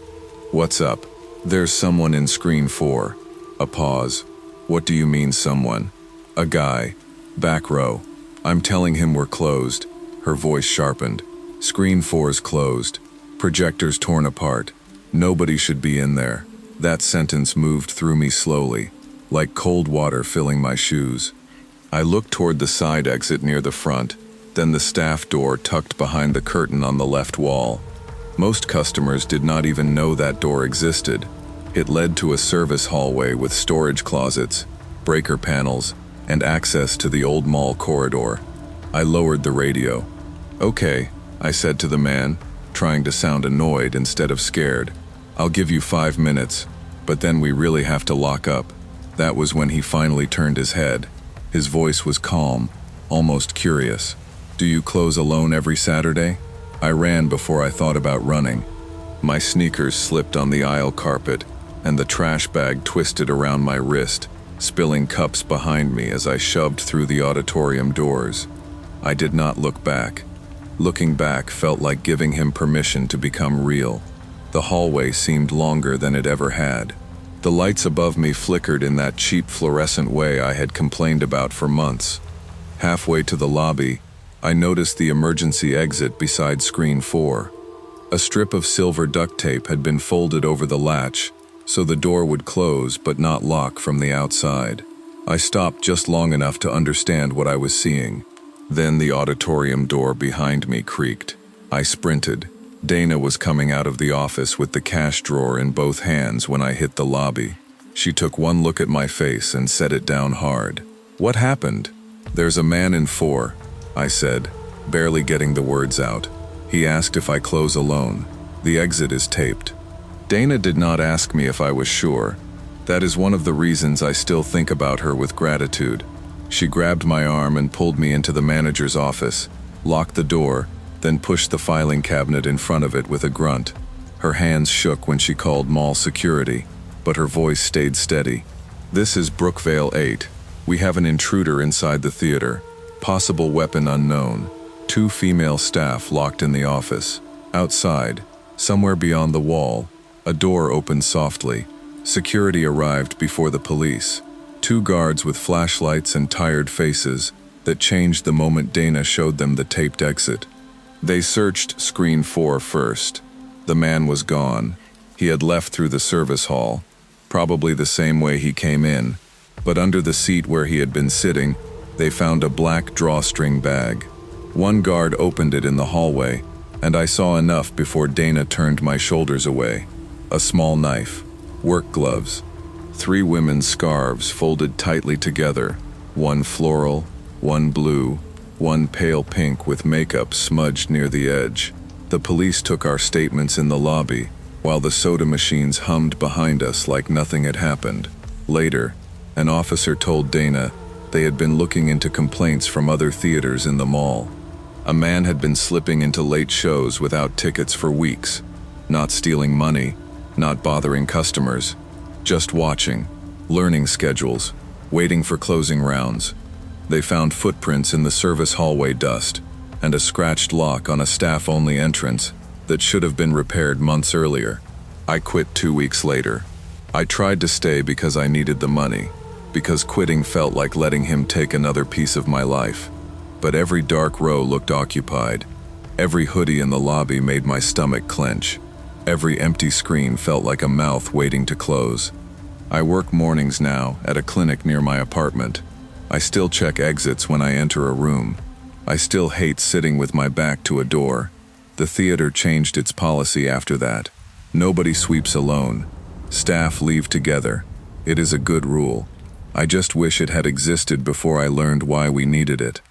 "What's up?" "There's someone in Screen 4. A pause. "What do you mean someone?" "A guy. Back row. I'm telling him we're closed." Her voice sharpened. "Screen 4's closed. Projectors torn apart. Nobody should be in there." That sentence moved through me slowly, like cold water filling my shoes. I looked toward the side exit near the front, then the staff door tucked behind the curtain on the left wall. Most customers did not even know that door existed. It led to a service hallway with storage closets, breaker panels, and access to the old mall corridor. I lowered the radio. "Okay," I said to the man, trying to sound annoyed instead of scared. "I'll give you 5 minutes, but then we really have to lock up." That was when he finally turned his head. His voice was calm, almost curious. "Do you close alone every Saturday?" I ran before I thought about running. My sneakers slipped on the aisle carpet, and the trash bag twisted around my wrist, spilling cups behind me as I shoved through the auditorium doors. I did not look back. Looking back felt like giving him permission to become real. The hallway seemed longer than it ever had. The lights above me flickered in that cheap fluorescent way I had complained about for months. Halfway to the lobby, I noticed the emergency exit beside screen 4. A strip of silver duct tape had been folded over the latch, so the door would close but not lock from the outside. I stopped just long enough to understand what I was seeing. Then the auditorium door behind me creaked. I sprinted. Dana was coming out of the office with the cash drawer in both hands when I hit the lobby. She took one look at my face and set it down hard. "What happened?" "There's a man in 4, I said, barely getting the words out. "He asked if I close alone. The exit is taped." Dana did not ask me if I was sure. That is one of the reasons I still think about her with gratitude. She grabbed my arm and pulled me into the manager's office, locked the door, then pushed the filing cabinet in front of it with a grunt. Her hands shook when she called mall security, but her voice stayed steady. "This is Brookvale 8. We have an intruder inside the theater. Possible weapon unknown. 2 female staff locked in the office. Outside, somewhere beyond the wall, a door opened softly. Security arrived before the police. 2 guards with flashlights and tired faces that changed the moment Dana showed them the taped exit. They searched screen 4 first. The man was gone. He had left through the service hall, probably the same way he came in, but under the seat where he had been sitting, they found a black drawstring bag. One guard opened it in the hallway, and I saw enough before Dana turned my shoulders away. A small knife, work gloves, 3 women's scarves folded tightly together, one floral, one blue, one pale pink with makeup smudged near the edge. The police took our statements in the lobby, while the soda machines hummed behind us like nothing had happened. Later, an officer told Dana they had been looking into complaints from other theaters in the mall. A man had been slipping into late shows without tickets for weeks, not stealing money, not bothering customers, just watching, learning schedules, waiting for closing rounds. They found footprints in the service hallway dust, and a scratched lock on a staff-only entrance that should have been repaired months earlier. I quit 2 weeks later. I tried to stay because I needed the money, because quitting felt like letting him take another piece of my life. But every dark row looked occupied. Every hoodie in the lobby made my stomach clench. Every empty screen felt like a mouth waiting to close. I work mornings now at a clinic near my apartment. I still check exits when I enter a room. I still hate sitting with my back to a door. The theater changed its policy after that. Nobody sweeps alone. Staff leave together. It is a good rule. I just wish it had existed before I learned why we needed it.